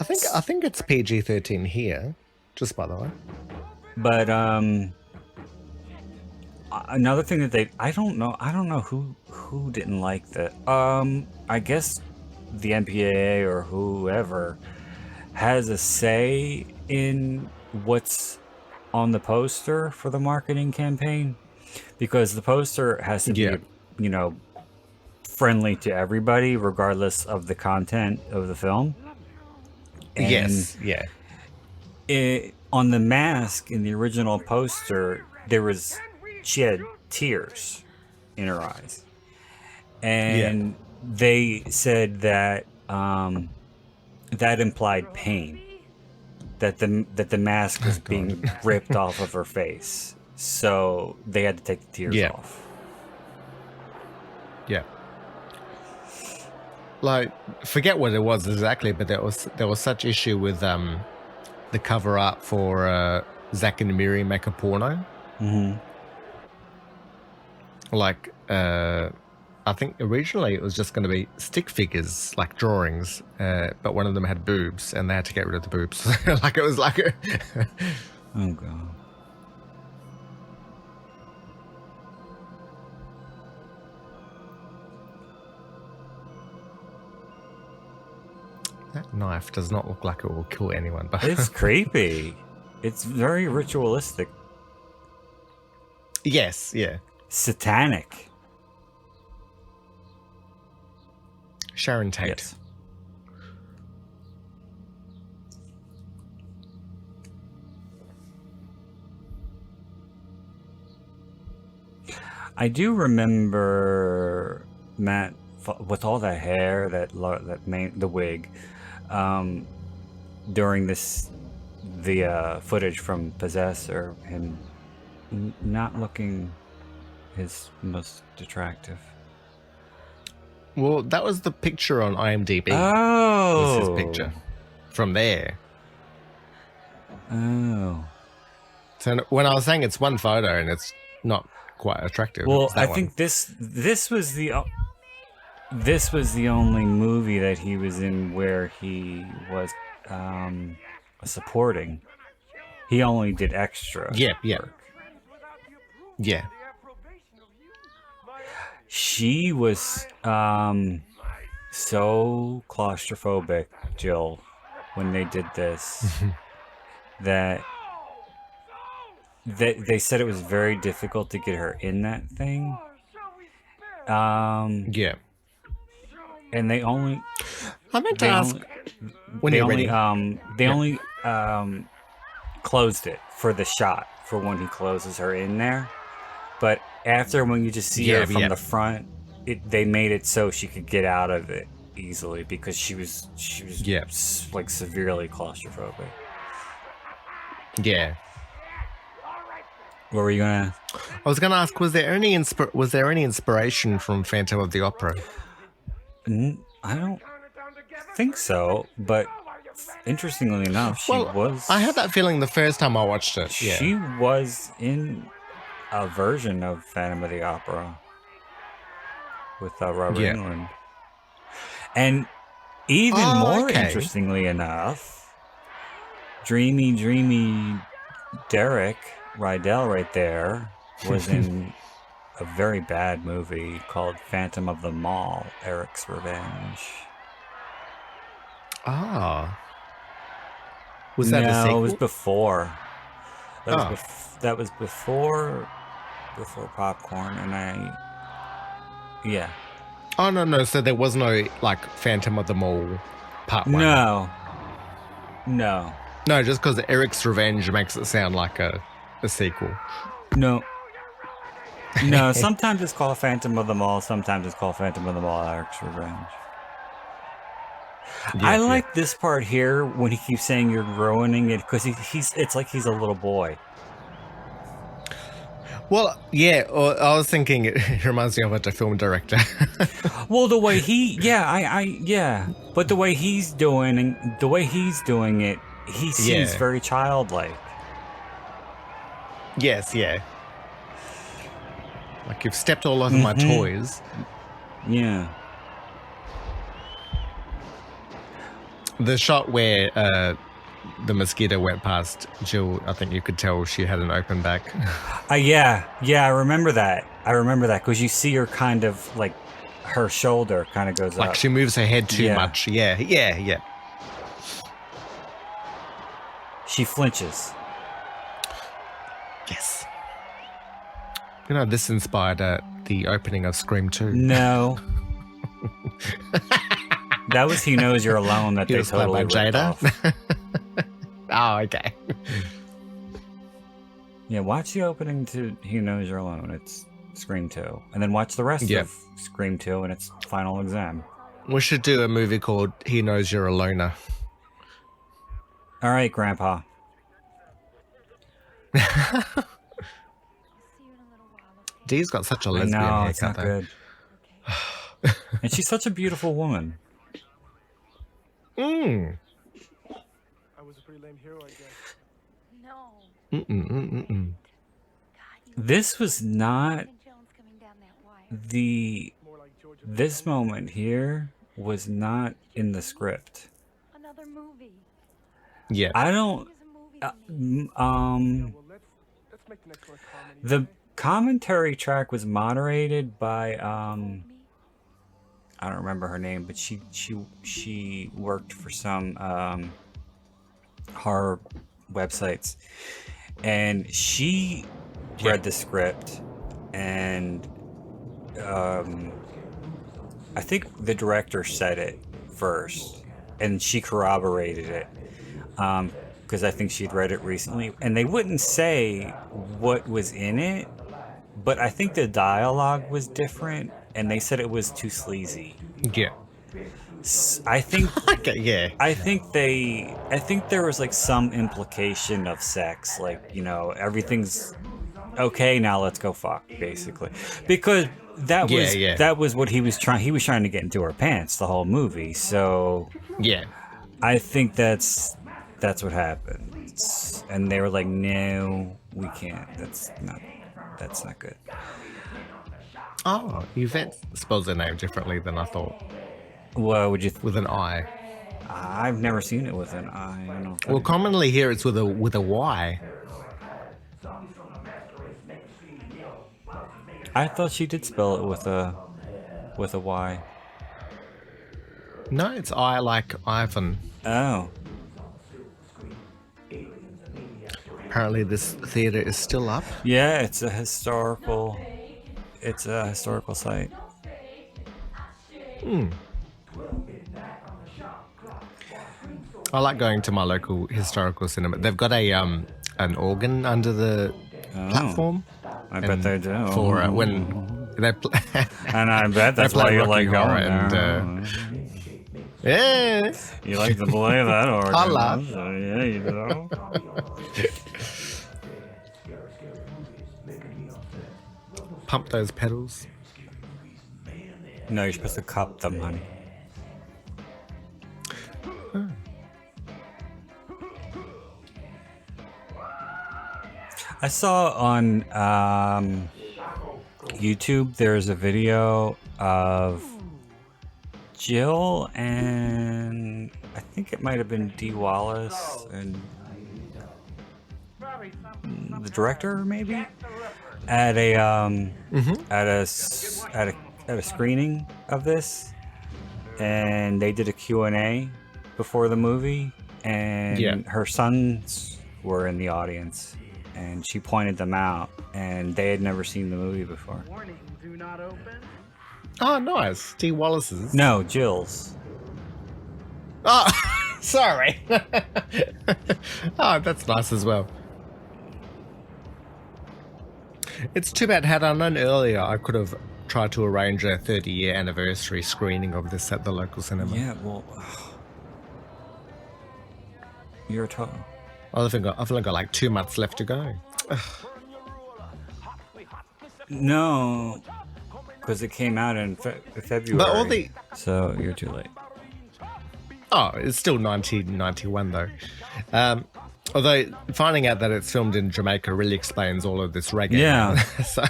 think it's PG-13 here, just by the way.
But another thing that I don't know who didn't like that. I guess the MPAA or whoever has a say in what's on the poster for the marketing campaign, because the poster has to be, you know, friendly to everybody regardless of the content of the film. And on the mask in the original poster, she had tears in her eyes, and they said that that implied pain, that the mask was being ripped off of her face, so they had to take the tears off.
Like, forget what it was exactly, but there was such issue with the cover art for Zack and Miri Make a Porno. Like, I think originally it was just going to be stick figures, like drawings, but one of them had boobs, and they had to get rid of the boobs. Like, it was like
oh god.
That knife does not look like it will kill anyone, but
it's creepy. It's very ritualistic.
Yes, yeah.
Satanic.
Sharon Tate.
Yes. I do remember Matt with all that hair, the wig, during the footage from Possessor, him not looking his most attractive.
Well, that was the picture on IMDb.
Oh,
was his picture from there.
Oh,
so when I was saying it's one photo and it's not quite attractive.
Well, I think this was the only movie that he was in where he was supporting. He only did extra. work.
Yeah.
She was so claustrophobic, Jill, when they did this, that they said it was very difficult to get her in that thing. And they only.
I meant to ask when you're ready.
They only closed it for the shot for when he closes her in there, but after when you just see her from the front, they made it so she could get out of it easily because she was
Yeah.
like severely claustrophobic.
Yeah.
What were you gonna?
I was going to ask, was there any inspiration from Phantom of the Opera?
I don't think so, but interestingly enough, she was.
I had that feeling the first time I watched it. Yeah.
She was in a version of Phantom of the Opera with Robert Englund. And even more interestingly enough, dreamy Derek Rydell right there was in a very bad movie called Phantom of the Mall, Eric's Revenge.
Ah. Was that a sequel?
No, it was before. That was before Popcorn, and yeah.
Oh, no. So there was no, like, Phantom of the Mall Part 1?
No.
No, just because Eric's Revenge makes it sound like a sequel.
No, sometimes it's called Phantom of the Mall, sometimes it's called Phantom of the Mall, Eric's Revenge. I like this part here when he keeps saying you're ruining it, because it's like he's a little boy.
Well, yeah, I was thinking it reminds me of a film director.
Well, the way but the way he's doing it, he seems very childlike.
Yes, yeah. Like you've stepped all over my toys.
Yeah.
The shot where the mosquito went past Jill, I think you could tell she had an open back.
Yeah, I remember that. Because you see her kind of like her shoulder kind of goes up.
Like she moves her head too much. Yeah.
She flinches.
Yes. You know, this inspired the opening of Scream 2.
No. That was He Knows You're Alone that they totally ripped off.
Oh, okay.
Yeah, watch the opening to He Knows You're Alone. It's Scream 2. And then watch the rest of Scream 2 and its Final Exam.
We should do a movie called He Knows You're a Loner.
All right, Grandpa.
Dee's got such a lesbian haircut.
It's not good. And she's such a beautiful woman.
I was a pretty lame hero, I guess.
No.
This was not this moment here was not in the script.
Another movie.
Yeah.
I don't. The commentary track was moderated by I don't remember her name, but she worked for some horror websites, and she read the script, and I think the director said it first, and she corroborated it. Because I think she'd read it recently, and they wouldn't say what was in it, but I think the dialogue was different, and they said it was too sleazy.
Yeah.
I think.
Okay, yeah.
I think there was like some implication of sex, like, you know, everything's okay now, let's go fuck, basically, because that was what he was trying to get into her pants the whole movie. So
yeah,
I think that's what happened, and they were like, no, we can't, that's not good.
Oh, Yvette spells her name differently than I thought.
Well, would you
with an I?
I've never seen it with an I. I don't know.
Well, commonly here it's with a Y.
I thought she did spell it with a Y.
No, it's I like Ivan.
Oh.
Apparently this theater is still up.
Yeah, it's a historical site.
I like going to my local historical cinema. They've got an organ under the platform.
I bet they do.
For when
And I bet that's why you like going there.
Yeah.
You like to play that organ.
Holla.
So, yeah, you know.
Pump those pedals.
No, you're supposed to cup them, honey. I saw on YouTube there's a video of Jill and I think it might have been Dee Wallace and the director maybe at a at a screening of this, and they did a Q&A before the movie, and her sons were in the audience, and she pointed them out, and they had never seen the movie before.
Warning, do not open.
Oh, nice. Dee Wallace's.
No, Jill's.
Oh, sorry. Oh, that's nice as well. It's too bad. Had I known earlier, I could have tried to arrange a 30-year anniversary screening of this at the local cinema.
Yeah, well, you're talking.
I've only got like 2 months left to go.
No, because it came out in February.
But all the...
So you're too late.
Oh, it's still 1991 though. Although finding out that it's filmed in Jamaica really explains all of this reggae.
Yeah.
So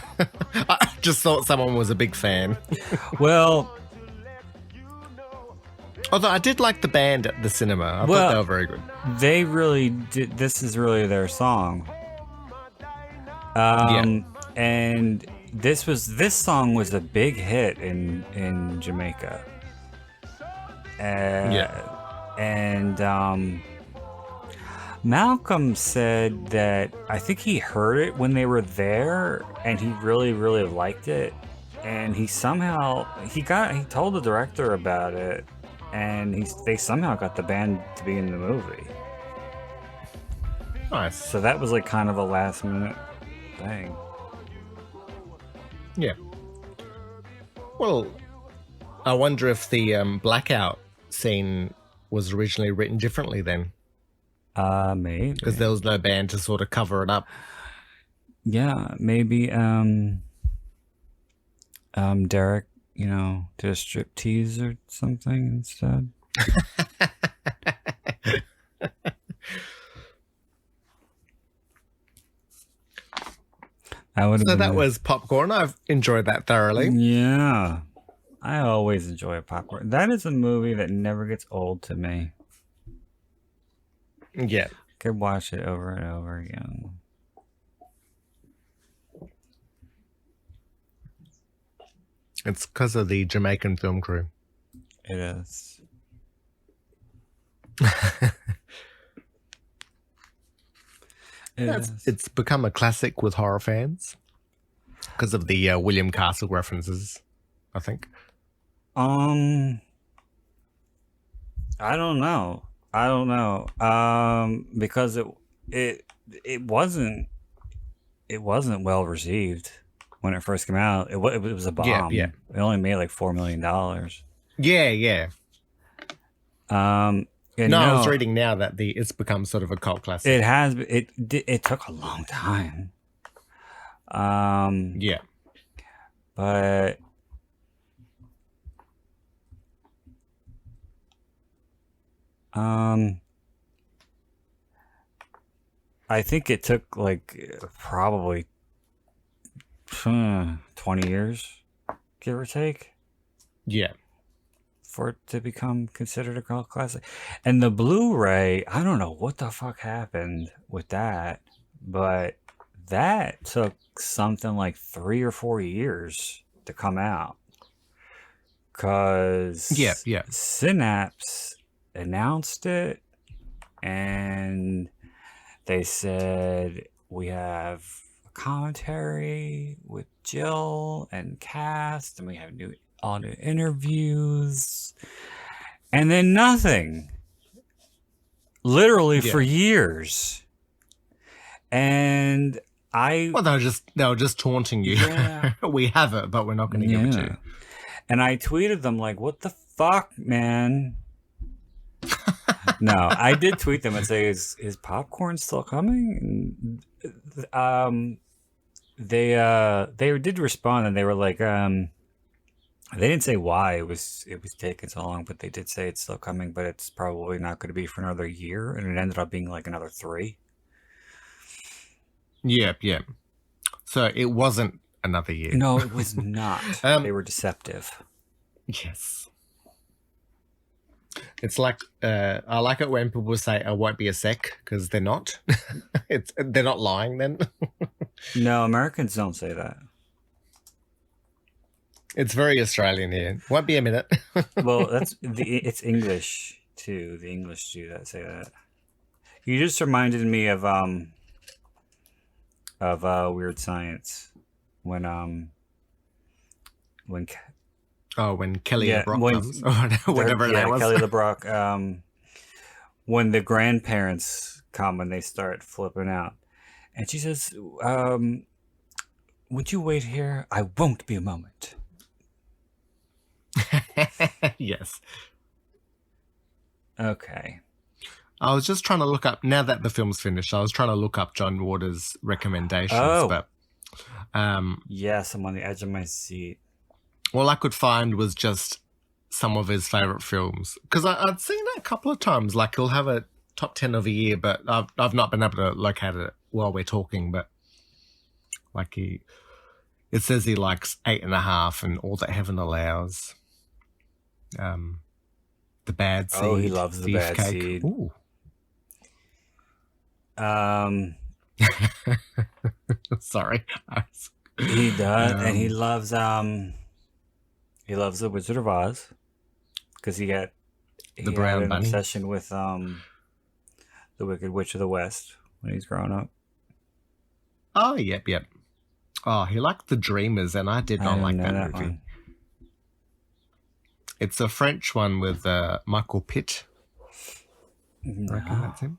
I just thought someone was a big fan.
Well,
although I did like the band at the cinema. I thought they were very good.
They really did. This is really their song. And this song was a big hit in Jamaica. And Malcolm said that I think he heard it when they were there, and he really, really liked it. And he told the director about it, and they somehow got the band to be in the movie.
Nice.
So that was like kind of a last minute thing.
Yeah. Well, I wonder if the blackout scene was originally written differently then.
Maybe.
Because there was no band to sort of cover it up.
Yeah, maybe Derek, did a strip tease or something instead.
That was Popcorn. I've enjoyed that thoroughly.
Yeah. I always enjoy Popcorn. That is a movie that never gets old to me.
Yeah.
Could watch it over and over again.
It's because of the Jamaican film crew.
It is.
It's become a classic with horror fans because of the William Castle references, I think.
I don't know. Because it wasn't well received when it first came out. It was a bomb.
Yeah.
It only made like $4 million.
Yeah. I was reading now that it's become sort of a cult classic.
It has. It took a long time.
Yeah.
But I think it took like probably 20 years, give or take.
Yeah.
For it to become considered a cult classic. And the Blu-ray, I don't know what the fuck happened with that, but that took something like 3 or 4 years to come out. Because Synapse announced it, and they said, we have a commentary with Jill and cast, and we have all new interviews, and then nothing. Literally for years. And
Well, they were just taunting you.
Yeah.
We have it, but we're not going to give it to you.
And I tweeted them like, "What the fuck, man?" No, I did tweet them and say, "Is popcorn still coming?" And, they did respond, and they were like, they didn't say why it was taking so long, but they did say it's still coming, but it's probably not going to be for another year, and it ended up being like another 3.
Yep. So it wasn't another year.
No, it was not. They were deceptive.
Yes. It's like I like it when people say I won't be a sec, because they're not. They're not lying then.
No, Americans don't say that.
It's very Australian here. Won't be a minute.
Well, it's English too. The English do that, say that. You just reminded me of Weird Science when Kelly
LeBrock comes, or whatever that was.
Kelly LeBrock. When the grandparents come and they start flipping out, and she says, "Would you wait here? I won't be a moment."
Yes.
Okay.
I was just trying to look up, now that the film's finished, I was trying to look up John Waters' recommendations, but
yes, I'm on the edge of my seat.
All I could find was just some of his favorite films, because I'd seen it a couple of times. Like, he'll have a top 10 of a year, but I've not been able to locate it while we're talking. But like, it says he likes 8.5 and All That Heaven Allows. The Bad Seed.
Oh, he loves The Bad
Beefcake.
Seed.
Ooh. Sorry.
He does, and he loves The Wizard of Oz, because he had an obsession with The Wicked Witch of the West when he's growing up.
Oh, yep. Oh, he liked The Dreamers, and I did not like that movie.
One.
It's a French one with Michael Pitt.
No.
I reckon that's him.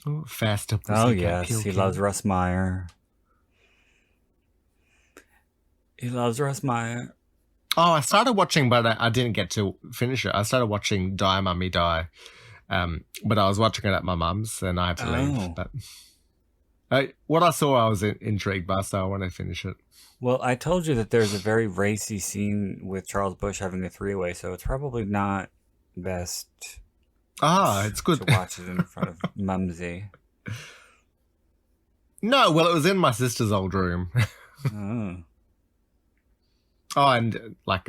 Oh, Faster.
Oh, yes. He loves Russ Meyer.
Oh, I started watching, but I didn't get to finish it. I started watching Die, Mummy Die. But I was watching it at my mum's, and I had to leave. But what I saw, I was intrigued by, so I want to finish it.
Well, I told you that there's a very racy scene with Charles Busch having a 3-way, so it's probably not best.
It's good
to watch it in front of Mumsy.
No, well, it was in my sister's old room. And like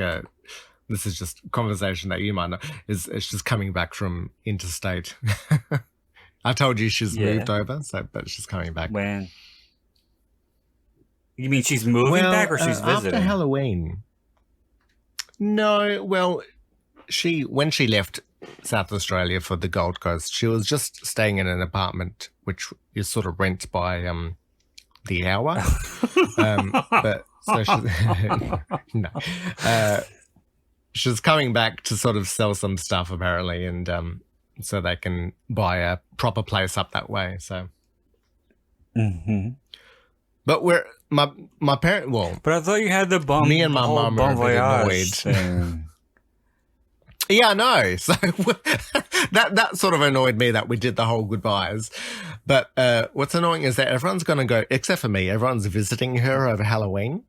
this is just a conversation that you might know. It's just coming back from interstate. I told you she's moved over, but she's coming back.
When? You mean she's moving back, or she's visiting?
After Halloween. No, well, when she left South Australia for the Gold Coast, she was just staying in an apartment, which is sort of rent by the hour. But so she's coming back to sort of sell some stuff apparently, and so they can buy a proper place up that way. So, but my parent. Well,
but I thought you had the
me and my mum are a bit annoyed. Yeah, I know. So that sort of annoyed me that we did the whole goodbyes. But what's annoying is that everyone's going to go, except for me, everyone's visiting her over Halloween.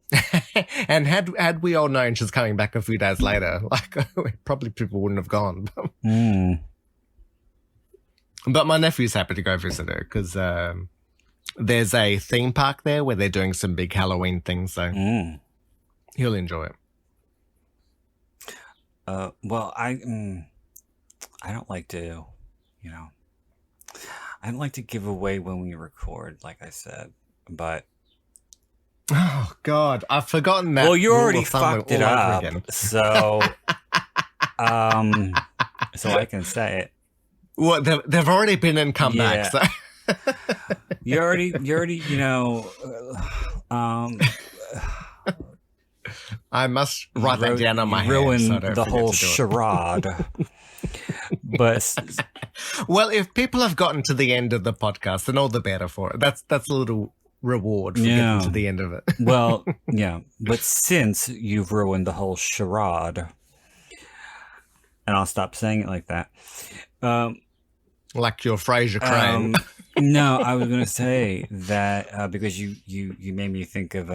And had we all known she's coming back a few days later, like probably people wouldn't have gone. But my nephew's happy to go visit her because there's a theme park there where they're doing some big Halloween things. So he'll enjoy it.
Well, I don't like to, I don't like to give away when we record, like I said, but.
Oh God, I've forgotten that.
Well, you already fucked it up, so, so I can say it.
Well, they've already been and come back. So.
you already,
I must write that down on my hand.
Ruin
so I don't
the whole
forget to do it.
charade. But
Well, if people have gotten to the end of the podcast, then all the better for it. That's a little reward for getting to the end of it.
Well, yeah, but since you've ruined the whole charade, and I'll stop saying it like that.
Like your Fraser Crane.
No, I was going to say that because you made me think of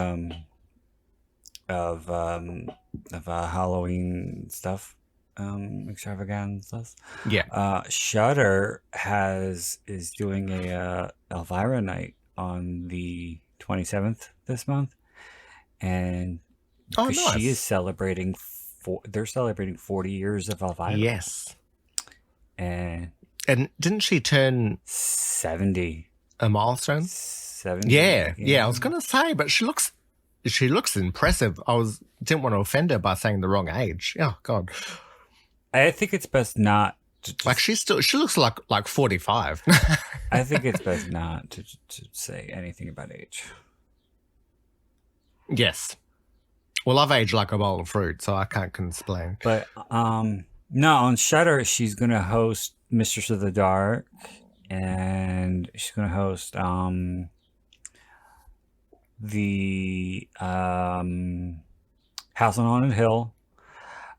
Halloween stuff, extravaganzas.
Yeah.
Shudder is doing a Elvira night on the 27th this month, and
nice.
She is celebrating. They're celebrating 40 years of Elvira.
Yes.
And
didn't she turn
70?
A milestone?
70.
Yeah. I was gonna say, but she looks impressive. Didn't want to offend her by saying the wrong age. Oh God.
I think it's best not to
she looks like 45.
I think it's best not to say anything about age.
Yes. Well, I've aged like a bowl of fruit, so I can't complain.
But no, on Shudder, she's gonna host Mistress of the Dark, and she's gonna host the House on Haunted Hill,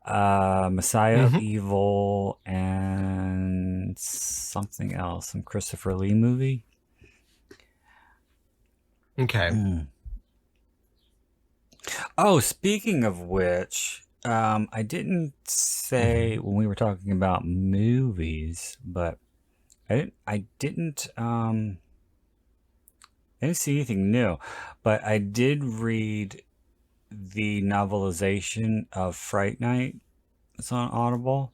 Messiah of Evil, and something else, some Christopher Lee movie.
Okay.
Oh, speaking of which, I didn't say when we were talking about movies, but I didn't see anything new, but I did read the novelization of Fright Night. It's on Audible,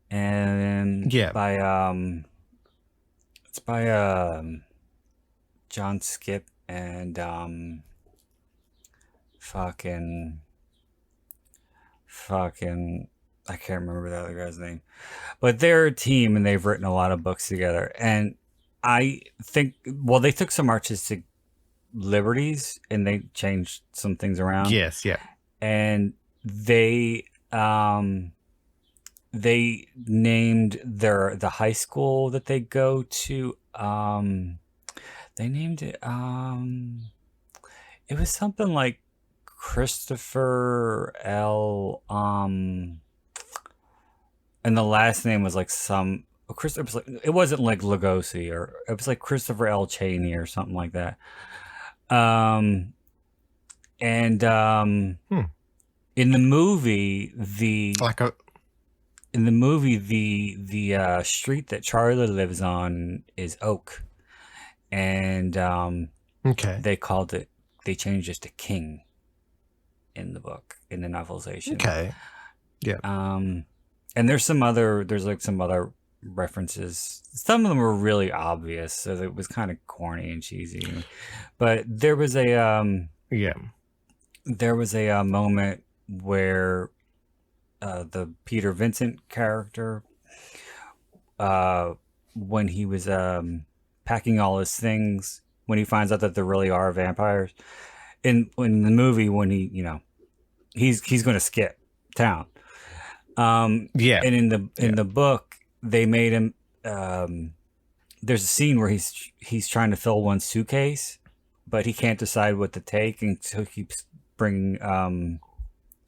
and it's by John Skip and fucking I can't remember the other guy's name, but they're a team and they've written a lot of books together, and I think they took some artistic liberties and they changed some things around.
Yes, yeah.
And they named the high school that they go to, they named it it was something like Christopher L. And the last name was like some Christopher. It wasn't like Lugosi, or it was like Christopher L. Cheney or something like that. In the movie, the street that Charlie lives on is Oak, and they changed it to King in the book, in the novelization.
Okay. Yeah.
And there's some other references. Some of them were really obvious, so it was kind of corny and cheesy. But there was a moment where the Peter Vincent character, when he was packing all his things, when he finds out that there really are vampires, in the movie, when he's going to skip town. And in the book, they made him. There's a scene where he's trying to fill one suitcase, but he can't decide what to take, and so he keeps bringing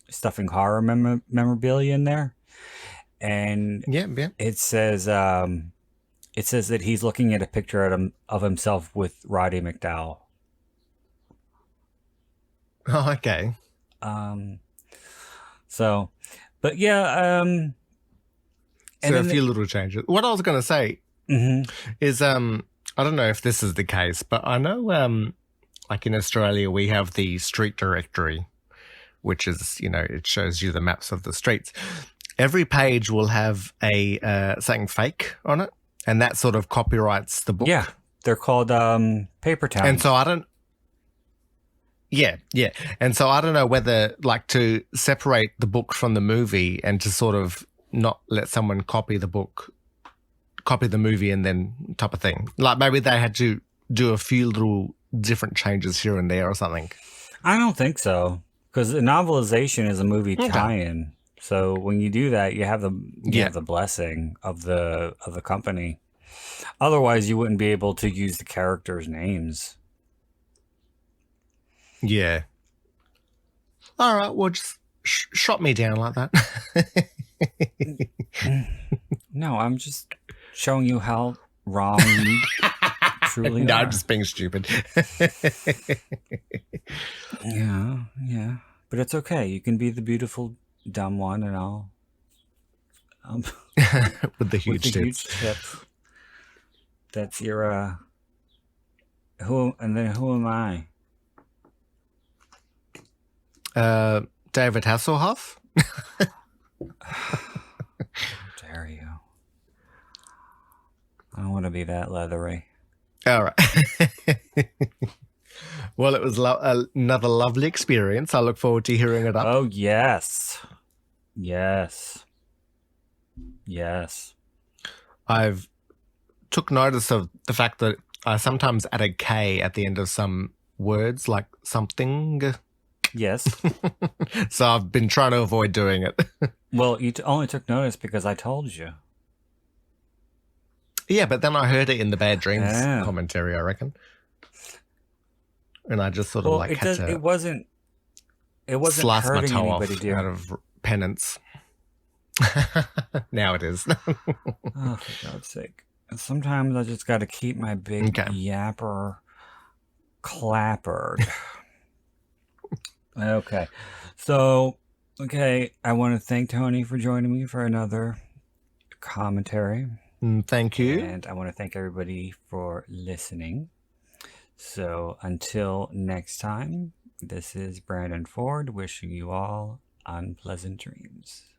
stuffing horror memorabilia in there. And it says that he's looking at a picture of himself with Roddy McDowall.
Oh, okay.
So, but yeah,
so a few little changes. What I was going to say is, I don't know if this is the case, but I know, like in Australia, we have the street directory, which is, it shows you the maps of the streets. Every page will have a something fake on it, and that sort of copyrights the book.
Yeah, they're called paper towns.
And so I don't. Yeah. And so I don't know whether, like, to separate the book from the movie and to sort of not let someone copy the movie and then type of thing. Like, maybe they had to do a few little different changes here and there or something.
I don't think so, because the novelization is a movie tie-in. So when you do that, you have the blessing of the company. Otherwise, you wouldn't be able to use the characters' names.
Yeah. All right, well, just shot me down like that.
No, I'm just showing you how wrong you truly
no,
are.
I'm just being stupid.
Yeah. But it's okay. You can be the beautiful, dumb one, and I'll...
with the huge tits.
That's your... Who am I?
David Hasselhoff?
How dare you? I don't want to be that leathery.
All right. Well, it was another lovely experience. I look forward to hearing it up.
Oh, yes.
I've took notice of the fact that I sometimes add a K at the end of some words, like something.
Yes.
So I've been trying to avoid doing it.
Well, you only took notice because I told you.
Yeah, but then I heard it in the Bad Dreams commentary, I reckon. And I just sort of
it wasn't
slice my
hurting
toe
anybody,
off
dear.
out of penance. Now it is.
Oh, for God's sake. Sometimes I just got to keep my big yapper clappered. Okay. So, I want to thank Tony for joining me for another commentary.
Thank you.
And I want to thank everybody for listening. So, until next time, this is Brandon Ford wishing you all unpleasant dreams.